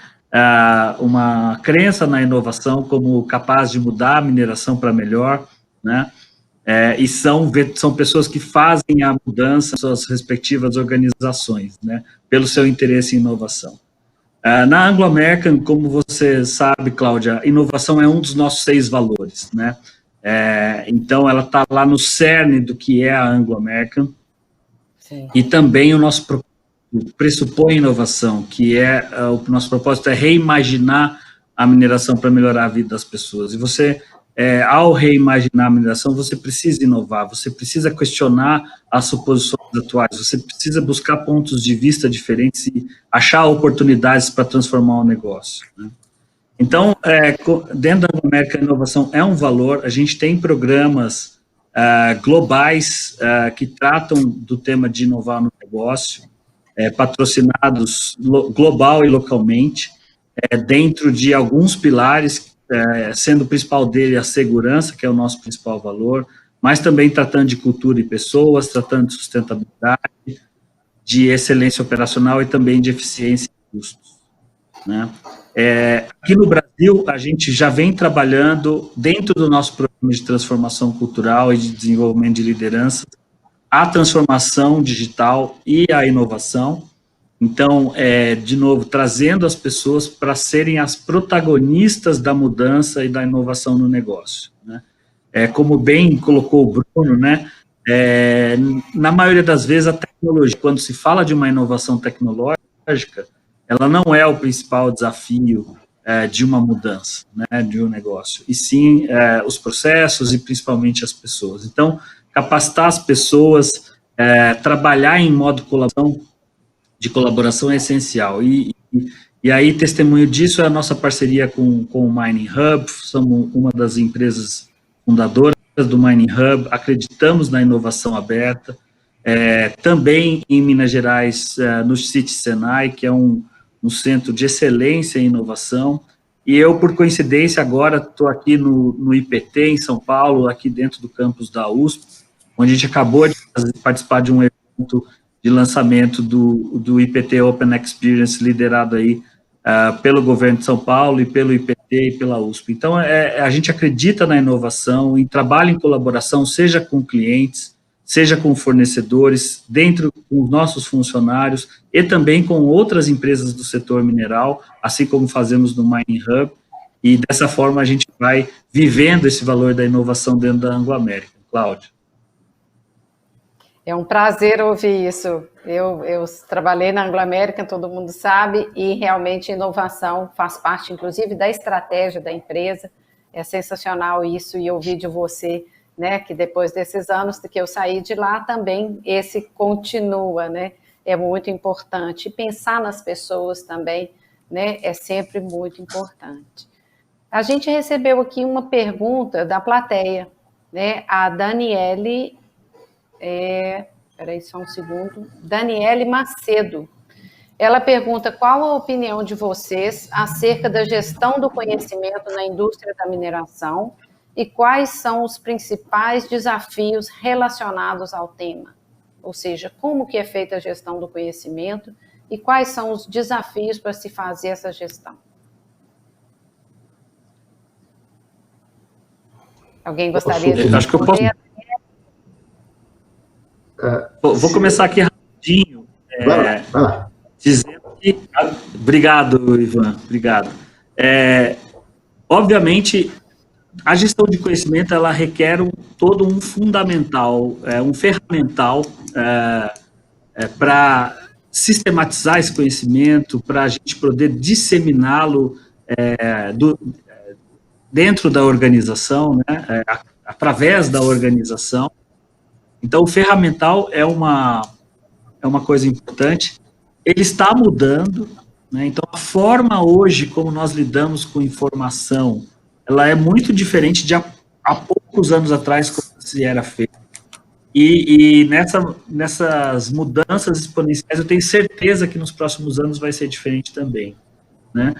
uma crença na inovação como capaz de mudar a mineração para melhor, né? E são pessoas que fazem a mudança em suas respectivas organizações, né, pelo seu interesse em inovação. Na Anglo American, como você sabe, Cláudia, inovação é um dos nossos 6 valores, né? Então, ela está lá no cerne do que é a Anglo American. Sim. E também o nosso pressupõe inovação, que o nosso propósito é reimaginar a mineração para melhorar a vida das pessoas. E você, ao reimaginar a mineração, você precisa inovar, você precisa questionar as suposições atuais, você precisa buscar pontos de vista diferentes e achar oportunidades para transformar o negócio, né? Então, dentro da Anglo American, a inovação é um valor. A gente tem programas globais que tratam do tema de inovar no negócio, patrocinados global e localmente, dentro de alguns pilares, sendo o principal dele a segurança, que é o nosso principal valor, mas também tratando de cultura e pessoas, tratando de sustentabilidade, de excelência operacional e também de eficiência e custos, né? Aqui no Brasil, a gente já vem trabalhando dentro do nosso programa de transformação cultural e de desenvolvimento de liderança, a transformação digital e a inovação. Então, de novo, trazendo as pessoas para serem as protagonistas da mudança e da inovação no negócio, né? Como bem colocou o Bruno, né? Na maioria das vezes, a tecnologia, quando se fala de uma inovação tecnológica, ela não é o principal desafio de uma mudança, né, de um negócio, e sim os processos e principalmente as pessoas. Então, capacitar as pessoas, trabalhar em modo de colaboração é essencial. E aí, testemunho disso é a nossa parceria com o Mining Hub. Somos uma das empresas fundadoras do Mining Hub, acreditamos na inovação aberta. Também em Minas Gerais, no City Senai, que é um centro de excelência em inovação, e eu, por coincidência, agora estou aqui no IPT, em São Paulo, aqui dentro do campus da USP, onde a gente acabou de participar de um evento de lançamento do IPT Open Experience, liderado aí pelo governo de São Paulo, e pelo IPT e pela USP. Então, a gente acredita na inovação, em trabalho em colaboração, seja com clientes, seja com fornecedores, dentro com os nossos funcionários e também com outras empresas do setor mineral, assim como fazemos no Mining Hub, e dessa forma a gente vai vivendo esse valor da inovação dentro da Anglo American. Cláudia. É um prazer ouvir isso. Eu trabalhei na Anglo American, todo mundo sabe, e realmente inovação faz parte, inclusive, da estratégia da empresa. É sensacional isso, e ouvir de você, né, que depois desses anos que eu saí de lá, também esse continua, né, é muito importante. E pensar nas pessoas também, né, é sempre muito importante. A gente recebeu aqui uma pergunta da plateia, né, a Daniele, espera só um segundo, Daniele Macedo. Ela pergunta qual a opinião de vocês acerca da gestão do conhecimento na indústria da mineração e quais são os principais desafios relacionados ao tema. Ou seja, como que é feita a gestão do conhecimento e quais são os desafios para se fazer essa gestão. Alguém gostaria de responder? Acho que eu posso. Vou começar aqui rapidinho. Vai lá. Dizendo que... Obrigado, Ivan. Obrigado. Obviamente, a gestão de conhecimento, ela requer todo um fundamental, um ferramental para sistematizar esse conhecimento, para a gente poder disseminá-lo dentro da organização, né, através da organização. Então, o ferramental é uma coisa importante. Ele está mudando, né? Então, a forma hoje como nós lidamos com informação, ela é muito diferente de há poucos anos atrás, como se era feito. E nessas mudanças exponenciais, eu tenho certeza que nos próximos anos vai ser diferente também, né?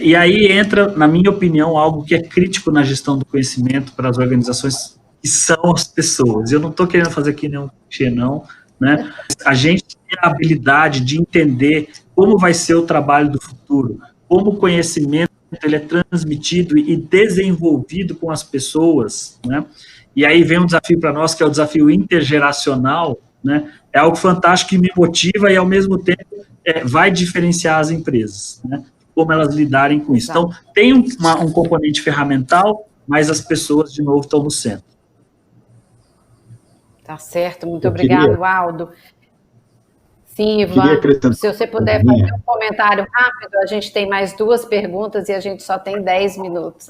E aí entra, na minha opinião, algo que é crítico na gestão do conhecimento para as organizações, que são as pessoas. Eu não estou querendo fazer aqui nenhum clichê, não, né? A gente tem a habilidade de entender como vai ser o trabalho do futuro, como o conhecimento ele é transmitido e desenvolvido com as pessoas, né? E aí vem um desafio para nós, que é o desafio intergeracional, né? É algo fantástico que me motiva e, ao mesmo tempo, vai diferenciar as empresas, né? Como elas lidarem com isso. Então, tem um componente ferramental, mas as pessoas, de novo, estão no centro. Tá certo, muito obrigado, Aldo. Sim, Ivan, se você puder fazer um comentário rápido, a gente tem mais 2 perguntas e a gente só tem 10 minutos.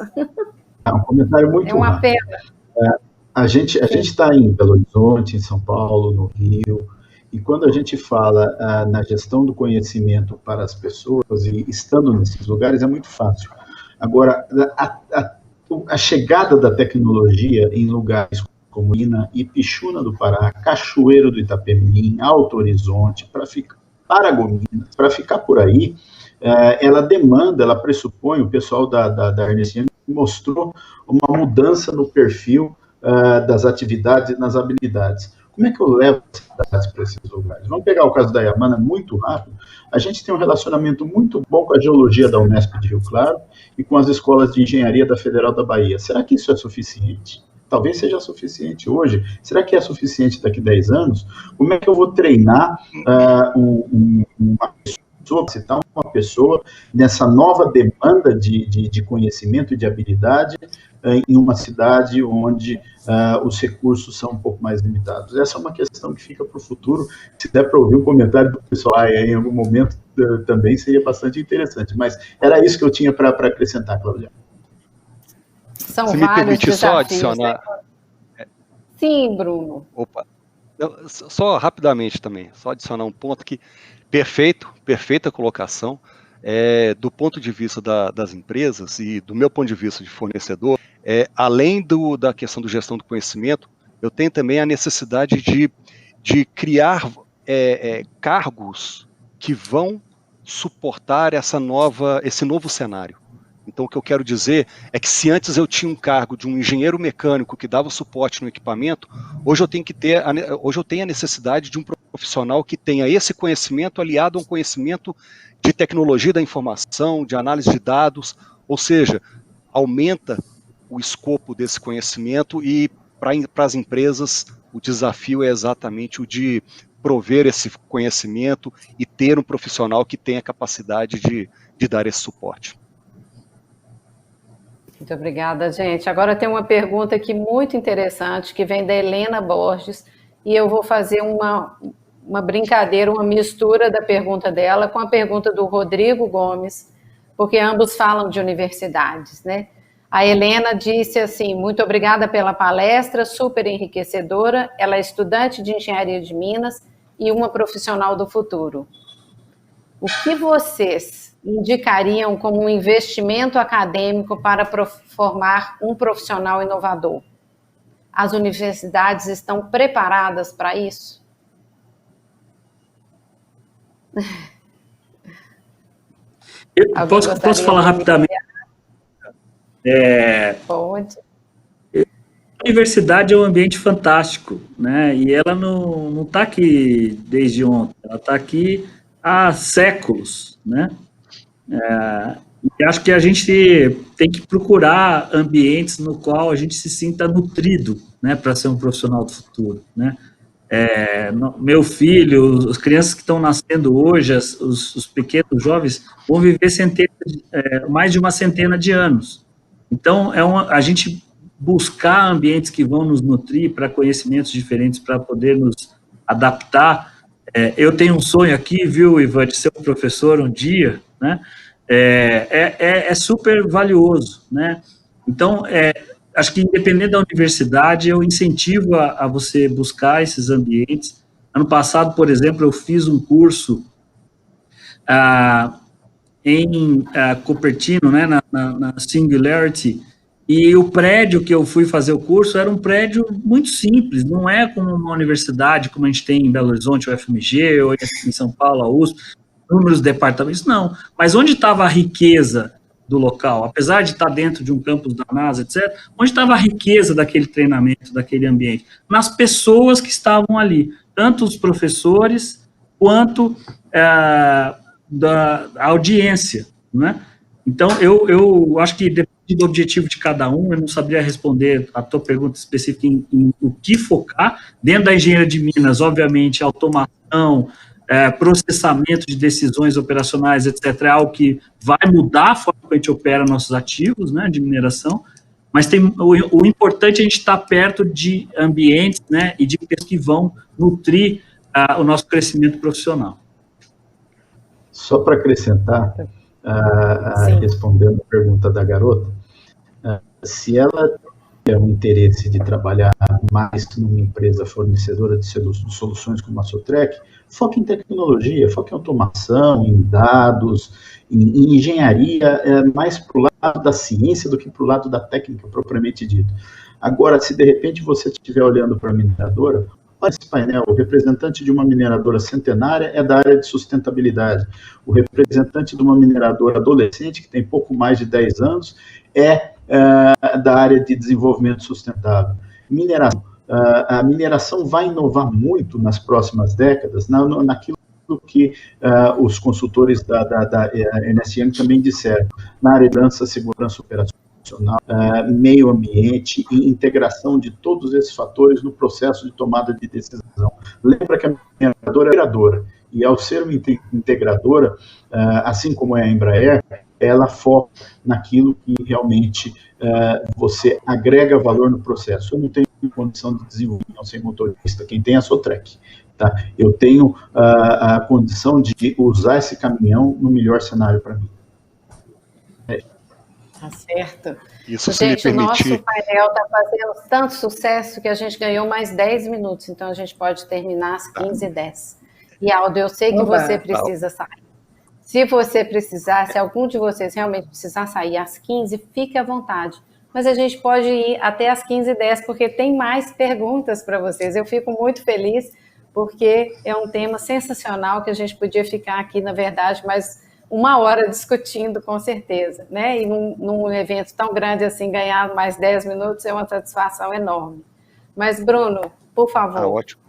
Um comentário muito rápido. É uma pena. A gente está em Belo Horizonte, em São Paulo, no Rio, e quando a gente fala na gestão do conhecimento para as pessoas, e estando nesses lugares, é muito fácil. Agora, a chegada da tecnologia em lugares como Ina e Pixuna do Pará, Cachoeiro do Itapemirim, Alto Horizonte, Paragominas, para ficar por aí, ela pressupõe, o pessoal da Ernest Young mostrou uma mudança no perfil das atividades e nas habilidades. Como é que eu levo as cidades para esses lugares? Vamos pegar o caso da Yamana muito rápido. A gente tem um relacionamento muito bom com a geologia da Unesp de Rio Claro e com as escolas de engenharia da Federal da Bahia. Será que isso é suficiente? Talvez seja suficiente hoje. Será que é suficiente daqui a 10 anos? Como é que eu vou treinar uma pessoa, citar uma pessoa nessa nova demanda de conhecimento e de habilidade em uma cidade onde os recursos são um pouco mais limitados? Essa é uma questão que fica para o futuro. Se der para ouvir um comentário do pessoal em algum momento, também seria bastante interessante. Mas era isso que eu tinha para acrescentar, Cláudia. São Se vários me permite desafios, só adicionar... né? Sim, Bruno. Opa. Só rapidamente também, só adicionar um ponto que perfeita colocação. Do ponto de vista das empresas e do meu ponto de vista de fornecedor, além da questão da gestão do conhecimento, eu tenho também a necessidade de criar cargos que vão suportar esse novo cenário. Então, o que eu quero dizer é que se antes eu tinha um cargo de um engenheiro mecânico que dava suporte no equipamento, hoje eu tenho a necessidade de um profissional que tenha esse conhecimento aliado a um conhecimento de tecnologia da informação, de análise de dados, ou seja, aumenta o escopo desse conhecimento e para as empresas o desafio é exatamente o de prover esse conhecimento e ter um profissional que tenha capacidade de dar esse suporte. Muito obrigada, gente. Agora tem uma pergunta aqui muito interessante, que vem da Helena Borges, e eu vou fazer uma brincadeira, uma mistura da pergunta dela com a pergunta do Rodrigo Gomes, porque ambos falam de universidades, né? A Helena disse assim: muito obrigada pela palestra, super enriquecedora. Ela é estudante de engenharia de Minas e uma profissional do futuro. O que vocês indicariam como um investimento acadêmico para formar um profissional inovador? As universidades estão preparadas para isso? Posso falar rapidamente? Pode. A universidade é um ambiente fantástico, né? E ela não está aqui desde ontem, ela está aqui há séculos, né? E acho que a gente tem que procurar ambientes no qual a gente se sinta nutrido, né, para ser um profissional do futuro, né? Meu filho, as crianças que estão nascendo hoje, os pequenos jovens, vão viver mais de uma centena de anos. Então, a gente buscar ambientes que vão nos nutrir para conhecimentos diferentes, para poder nos adaptar. Eu tenho um sonho aqui, viu, Ivan, de ser um professor um dia, né? É super valioso, né? Então, acho que independente da universidade, eu incentivo a você buscar esses ambientes. Ano passado, por exemplo, eu fiz um curso em Cupertino, né, na Singularity, e o prédio que eu fui fazer o curso era um prédio muito simples, não é como uma universidade, como a gente tem em Belo Horizonte, o FMG, ou em São Paulo, a USP, números de departamentos, não. Mas onde estava a riqueza do local? Apesar de estar dentro de um campus da NASA, etc., onde estava a riqueza daquele treinamento, daquele ambiente? Nas pessoas que estavam ali, tanto os professores, quanto da audiência, né? Então, eu acho que depende do objetivo de cada um, eu não saberia responder a tua pergunta específica em o que focar. Dentro da engenharia de Minas, obviamente, automação, processamento de decisões operacionais, etc., é algo que vai mudar a forma como a gente opera nossos ativos, né, de mineração, mas o importante é a gente estar perto de ambientes, né, e de pessoas que vão nutrir o nosso crescimento profissional. Só para acrescentar, respondendo a pergunta da garota, se ela tem um interesse de trabalhar mais numa empresa fornecedora de soluções como a Sotrec, foque em tecnologia, foque em automação, em dados, em engenharia, mais para o lado da ciência do que para o lado da técnica propriamente dito. Agora, se de repente você estiver olhando para a mineradora, olha esse painel, o representante de uma mineradora centenária é da área de sustentabilidade, o representante de uma mineradora adolescente, que tem pouco mais de 10 anos, é da área de desenvolvimento sustentável. Mineração. A mineração vai inovar muito nas próximas décadas, naquilo que os consultores da Ernst Young também disseram, na área de segurança operacional, meio ambiente e integração de todos esses fatores no processo de tomada de decisão. Lembra que a mineradora é integradora, e ao ser uma integradora, assim como é a Embraer, ela foca naquilo que realmente você agrega valor no processo. Eu não tenho condição de desenvolver sem motorista, quem tem é a Sotrec. Tá? Eu tenho a condição de usar esse caminhão no melhor cenário para mim. Tá certo. Isso, gente, se me permitir... o nosso painel está fazendo tanto sucesso que a gente ganhou mais 10 minutos, então a gente pode terminar às 15h10. E, Aldo, eu sei que você precisa sair. Se você precisar, se algum de vocês realmente precisar sair às 15, fique à vontade. Mas a gente pode ir até às 15h10, porque tem mais perguntas para vocês. Eu fico muito feliz, porque é um tema sensacional que a gente podia ficar aqui, na verdade, mais 1 hora discutindo, com certeza. Né? E num evento tão grande assim, ganhar mais 10 minutos é uma satisfação enorme. Mas, Bruno, por favor. Ótimo.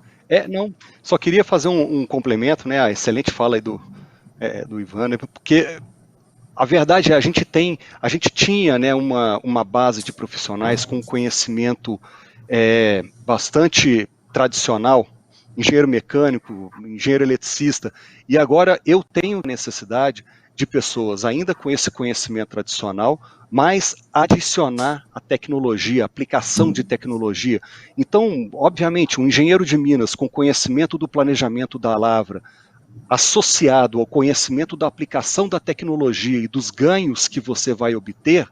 Não, só queria fazer um complemento, né? A excelente fala aí do Ivan, porque a verdade é a gente tinha, né, uma base de profissionais com conhecimento bastante tradicional, engenheiro mecânico, engenheiro eletricista, e agora eu tenho necessidade de pessoas ainda com esse conhecimento tradicional, mas adicionar a tecnologia, a aplicação de tecnologia. Então, obviamente, um engenheiro de Minas com conhecimento do planejamento da lavra, associado ao conhecimento da aplicação da tecnologia e dos ganhos que você vai obter,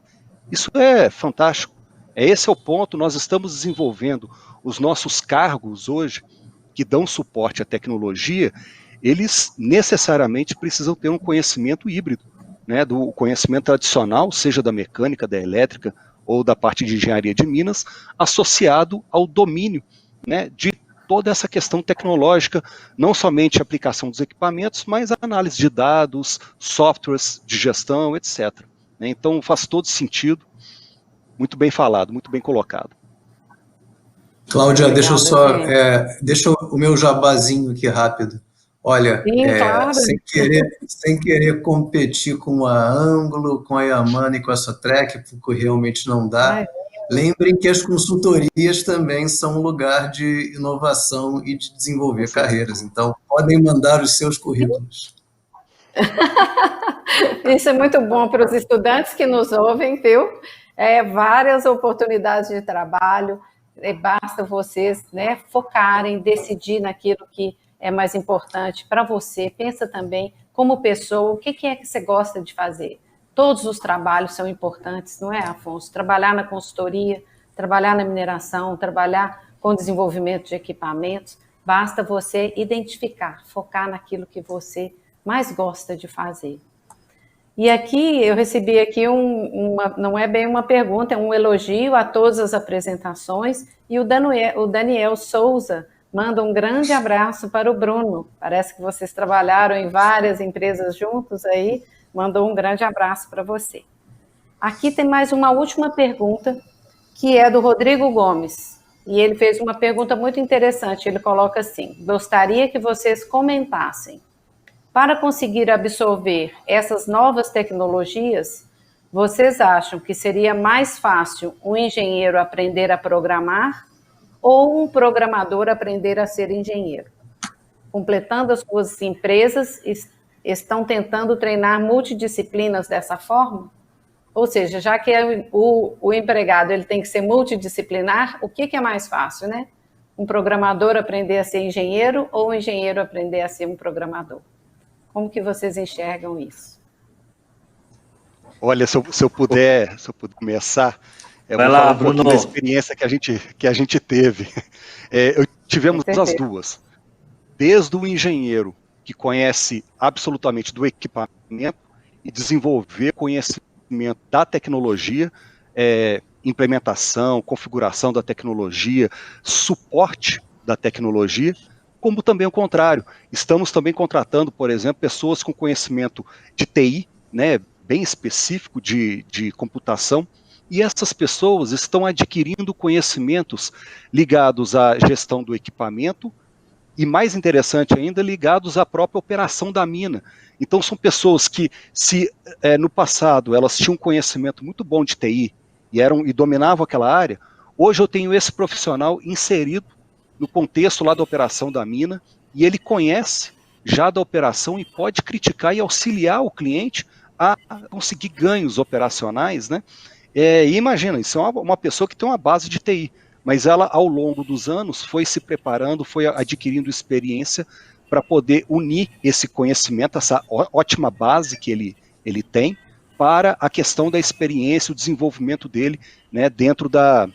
isso é fantástico. Esse é o ponto, nós estamos desenvolvendo os nossos cargos hoje, que dão suporte à tecnologia, eles necessariamente precisam ter um conhecimento híbrido, né, do conhecimento tradicional, seja da mecânica, da elétrica ou da parte de engenharia de Minas, associado ao domínio, né, de toda essa questão tecnológica, não somente a aplicação dos equipamentos, mas a análise de dados, softwares de gestão, etc. Então faz todo sentido, muito bem falado, muito bem colocado. Cláudia, deixa eu só, deixa o meu jabazinho aqui rápido. Olha, claro. sem querer competir com a Ângulo, com a Yamana e com a Sotrec, porque realmente não dá. Lembrem que as consultorias também são um lugar de inovação e de desenvolver carreiras. Então, podem mandar os seus currículos. Isso é muito bom para os estudantes que nos ouvem, viu? Várias oportunidades de trabalho. Basta vocês, né, focarem, decidir naquilo que é mais importante para você. Pensa também, como pessoa, o que é que você gosta de fazer? Todos os trabalhos são importantes, não é, Afonso? Trabalhar na consultoria, trabalhar na mineração, trabalhar com desenvolvimento de equipamentos, basta você identificar, focar naquilo que você mais gosta de fazer. E aqui, eu recebi aqui não é bem uma pergunta, é um elogio a todas as apresentações, e o Daniel Souza manda um grande abraço para o Bruno. Parece que vocês trabalharam em várias empresas juntos aí, mandou um grande abraço para você. Aqui tem mais uma última pergunta, que é do Rodrigo Gomes, e ele fez uma pergunta muito interessante, ele coloca assim: gostaria que vocês comentassem, para conseguir absorver essas novas tecnologias, vocês acham que seria mais fácil um engenheiro aprender a programar ou um programador aprender a ser engenheiro? completando as suas empresas, estão tentando treinar multidisciplinas dessa forma? Ou seja, já que o empregado ele tem que ser multidisciplinar, o que é mais fácil, né? Um programador aprender a ser engenheiro ou um engenheiro aprender a ser um programador? Como que vocês enxergam isso? Olha, se eu puder começar, eu vou falar um pouquinho da experiência que a gente teve. Tivemos as duas. Desde o engenheiro, que conhece absolutamente do equipamento e desenvolver conhecimento da tecnologia, implementação, configuração da tecnologia, suporte da tecnologia, como também o contrário. Estamos também contratando, por exemplo, pessoas com conhecimento de TI, né, bem específico de computação, e essas pessoas estão adquirindo conhecimentos ligados à gestão do equipamento e, mais interessante ainda, ligados à própria operação da mina. Então, são pessoas que, se no passado elas tinham um conhecimento muito bom de TI e dominavam aquela área, hoje eu tenho esse profissional inserido no contexto lá da operação da mina, e ele conhece já da operação e pode criticar e auxiliar o cliente a conseguir ganhos operacionais, né? E imagina, isso é uma pessoa que tem uma base de TI, mas ela, ao longo dos anos, foi se preparando, foi adquirindo experiência para poder unir esse conhecimento, essa ótima base que ele tem, para a questão da experiência, o desenvolvimento dele, né, dentro da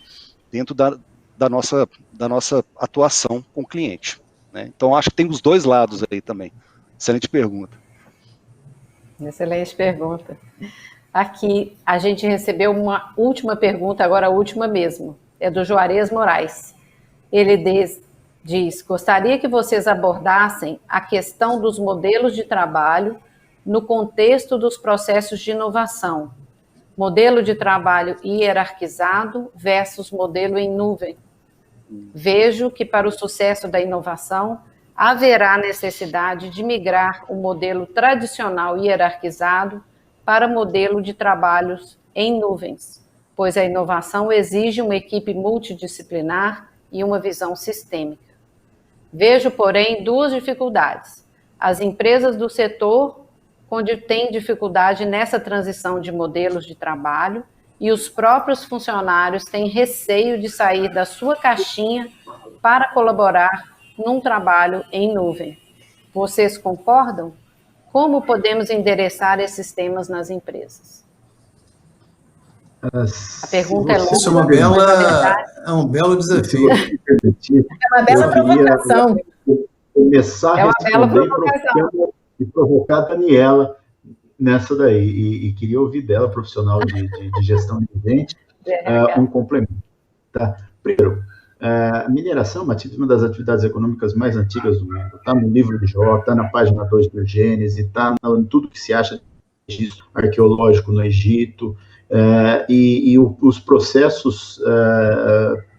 nossa atuação com o cliente, né? Então, acho que tem os dois lados aí também. Excelente pergunta. Excelente pergunta. Aqui, a gente recebeu uma última pergunta, agora a última mesmo, é do Juarez Moraes. Ele diz, gostaria que vocês abordassem a questão dos modelos de trabalho no contexto dos processos de inovação. Modelo de trabalho hierarquizado versus modelo em nuvem. Vejo que para o sucesso da inovação, haverá necessidade de migrar o modelo tradicional hierarquizado para modelo de trabalhos em nuvens, pois a inovação exige uma equipe multidisciplinar e uma visão sistêmica. Vejo, porém, duas dificuldades. As empresas do setor têm dificuldade nessa transição de modelos de trabalho e os próprios funcionários têm receio de sair da sua caixinha para colaborar num trabalho em nuvem. Vocês concordam? Como podemos endereçar esses temas nas empresas? A pergunta é longa. Isso é um belo desafio. É uma bela provocação. Começar é uma bela provocação. E provocar a Daniela nessa daí. E queria ouvir dela, profissional de gestão de gente, um complemento. Tá? Primeiro, a mineração é uma das atividades econômicas mais antigas do mundo. Está no livro de Jó, está na página 2 do Gênesis, está em tudo que se acha de registro arqueológico no Egito, e os processos,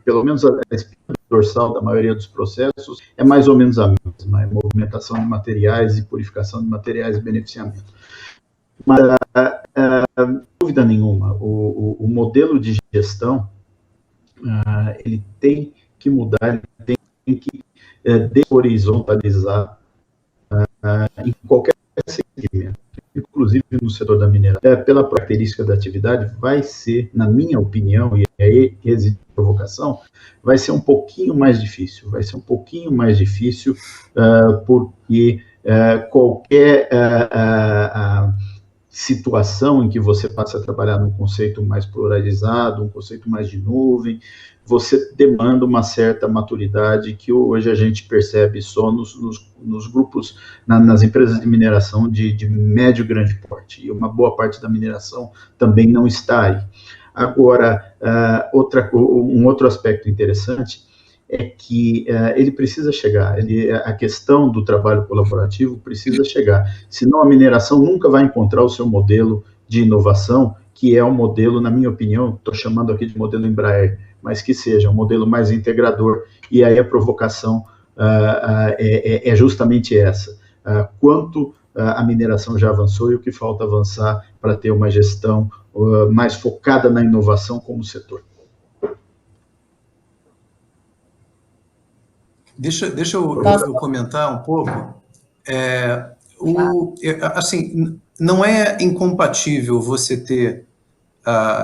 pelo menos a espinha dorsal da maioria dos processos, é mais ou menos a mesma, é movimentação de materiais e purificação de materiais e beneficiamento. Mas, sem dúvida nenhuma, o modelo de gestão, ele tem que mudar, ele tem que deshorizontalizar em qualquer segmento, inclusive no setor da mineração. Pela característica da atividade, vai ser, na minha opinião, e aí existe provocação, vai ser um pouquinho mais difícil, porque qualquer situação em que você passa a trabalhar num conceito mais pluralizado, um conceito mais de nuvem, você demanda uma certa maturidade que hoje a gente percebe só nos grupos, nas empresas de mineração de médio e grande porte, e uma boa parte da mineração também não está aí. Agora, um outro aspecto interessante é que ele precisa chegar, a questão do trabalho colaborativo precisa chegar, senão a mineração nunca vai encontrar o seu modelo de inovação, que é um modelo, na minha opinião, estou chamando aqui de modelo Embraer, mas que seja um modelo mais integrador, e aí a provocação é justamente essa, quanto a mineração já avançou e o que falta avançar para ter uma gestão mais focada na inovação como setor. Deixa eu comentar um pouco. Assim, não é incompatível você ter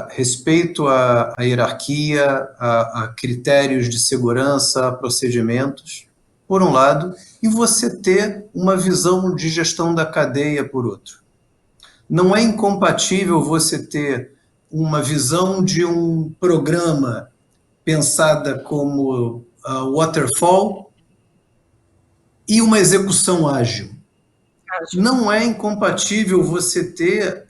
respeito à hierarquia, a critérios de segurança, a procedimentos, por um lado, e você ter uma visão de gestão da cadeia, por outro. Não é incompatível você ter uma visão de um programa pensada como waterfall e uma execução ágil. Não é incompatível você ter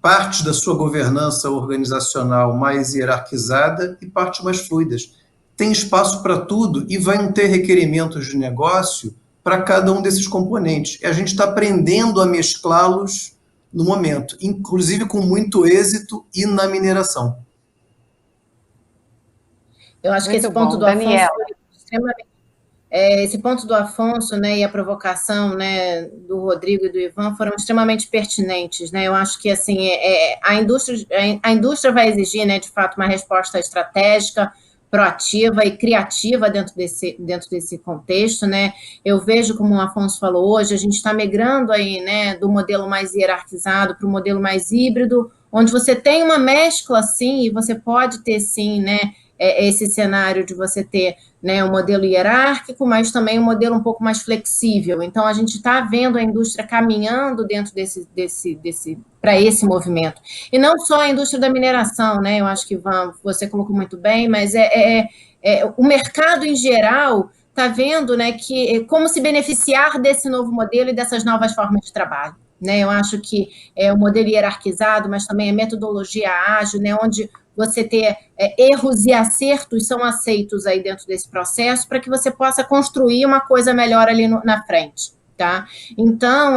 partes da sua governança organizacional mais hierarquizada e partes mais fluidas. Tem espaço para tudo e vão ter requerimentos de negócio para cada um desses componentes. E a gente está aprendendo a mesclá-los no momento, inclusive com muito êxito e na mineração. Eu acho que esse ponto do Afonso foi extremamente... esse ponto do Afonso, né, e a provocação, né, do Rodrigo e do Ivan foram extremamente pertinentes, né? Eu acho que assim a indústria vai exigir, né, de fato, uma resposta estratégica, proativa e criativa dentro desse contexto, né? Eu vejo, como o Afonso falou hoje, a gente está migrando aí, né, do modelo mais hierarquizado para o modelo mais híbrido, onde você tem uma mescla, sim, e você pode ter, sim, né, esse cenário de você ter, né, um modelo hierárquico, mas também um modelo um pouco mais flexível. Então, a gente está vendo a indústria caminhando dentro para esse movimento. E não só a indústria da mineração, né? Eu acho que, Ivan, você colocou muito bem, mas o mercado em geral está vendo, né, como se beneficiar desse novo modelo e dessas novas formas de trabalho. Né? Eu acho que é o modelo hierarquizado, mas também a metodologia ágil, né, onde você ter erros e acertos são aceitos aí dentro desse processo para que você possa construir uma coisa melhor ali na frente, tá? Então,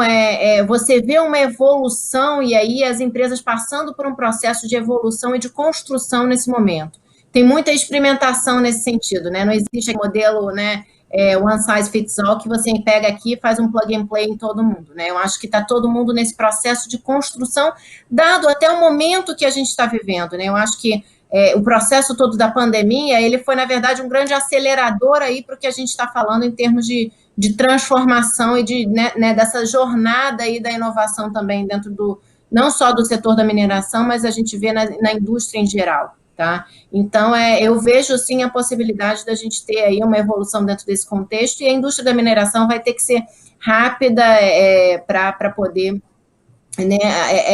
você vê uma evolução e aí as empresas passando por um processo de evolução e de construção nesse momento. Tem muita experimentação nesse sentido, né? Não existe modelo, né, one size fits all, que você pega aqui e faz um plug and play em todo mundo, né? Eu acho que está todo mundo nesse processo de construção, dado até o momento que a gente está vivendo, né? Eu acho que o processo todo da pandemia, ele foi, na verdade, um grande acelerador aí para o que a gente está falando em termos de transformação e né, dessa jornada aí da inovação também dentro não só do setor da mineração, mas a gente vê na indústria em geral. Tá? Então, eu vejo, sim, a possibilidade da gente ter aí uma evolução dentro desse contexto, e a indústria da mineração vai ter que ser rápida para poder, né,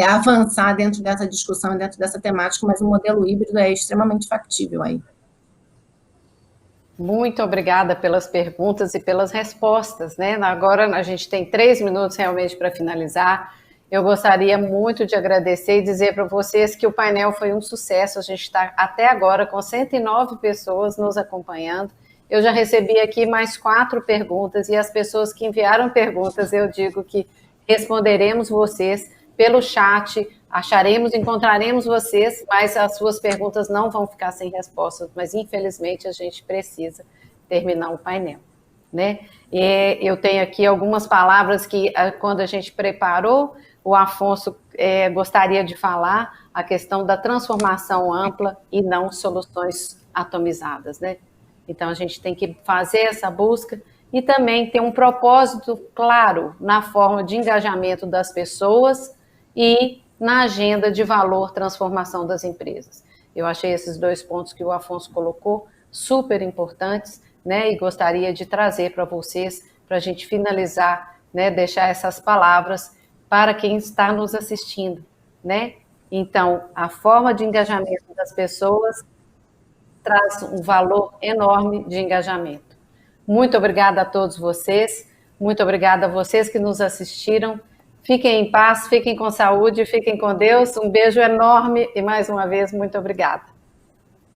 avançar dentro dessa discussão e dentro dessa temática, mas o modelo híbrido é extremamente factível aí. Muito obrigada pelas perguntas e pelas respostas, né? Agora a gente tem 3 minutos realmente para finalizar. Eu gostaria muito de agradecer e dizer para vocês que o painel foi um sucesso. A gente está até agora com 109 pessoas nos acompanhando. Eu já recebi aqui mais 4 perguntas e as pessoas que enviaram perguntas, eu digo que responderemos vocês pelo chat, encontraremos vocês, mas as suas perguntas não vão ficar sem respostas, mas infelizmente a gente precisa terminar o painel, né? E eu tenho aqui algumas palavras que, quando a gente preparou, o Afonso gostaria de falar, a questão da transformação ampla e não soluções atomizadas, né? Então, a gente tem que fazer essa busca e também ter um propósito claro na forma de engajamento das pessoas e na agenda de valor transformação das empresas. Eu achei esses 2 pontos que o Afonso colocou super importantes, né? E gostaria de trazer para vocês, para a gente finalizar, né? Deixar essas palavras para quem está nos assistindo, né? Então, a forma de engajamento das pessoas traz um valor enorme de engajamento. Muito obrigada a todos vocês, muito obrigada a vocês que nos assistiram. Fiquem em paz, fiquem com saúde, fiquem com Deus. Um beijo enorme e, mais uma vez, muito obrigada.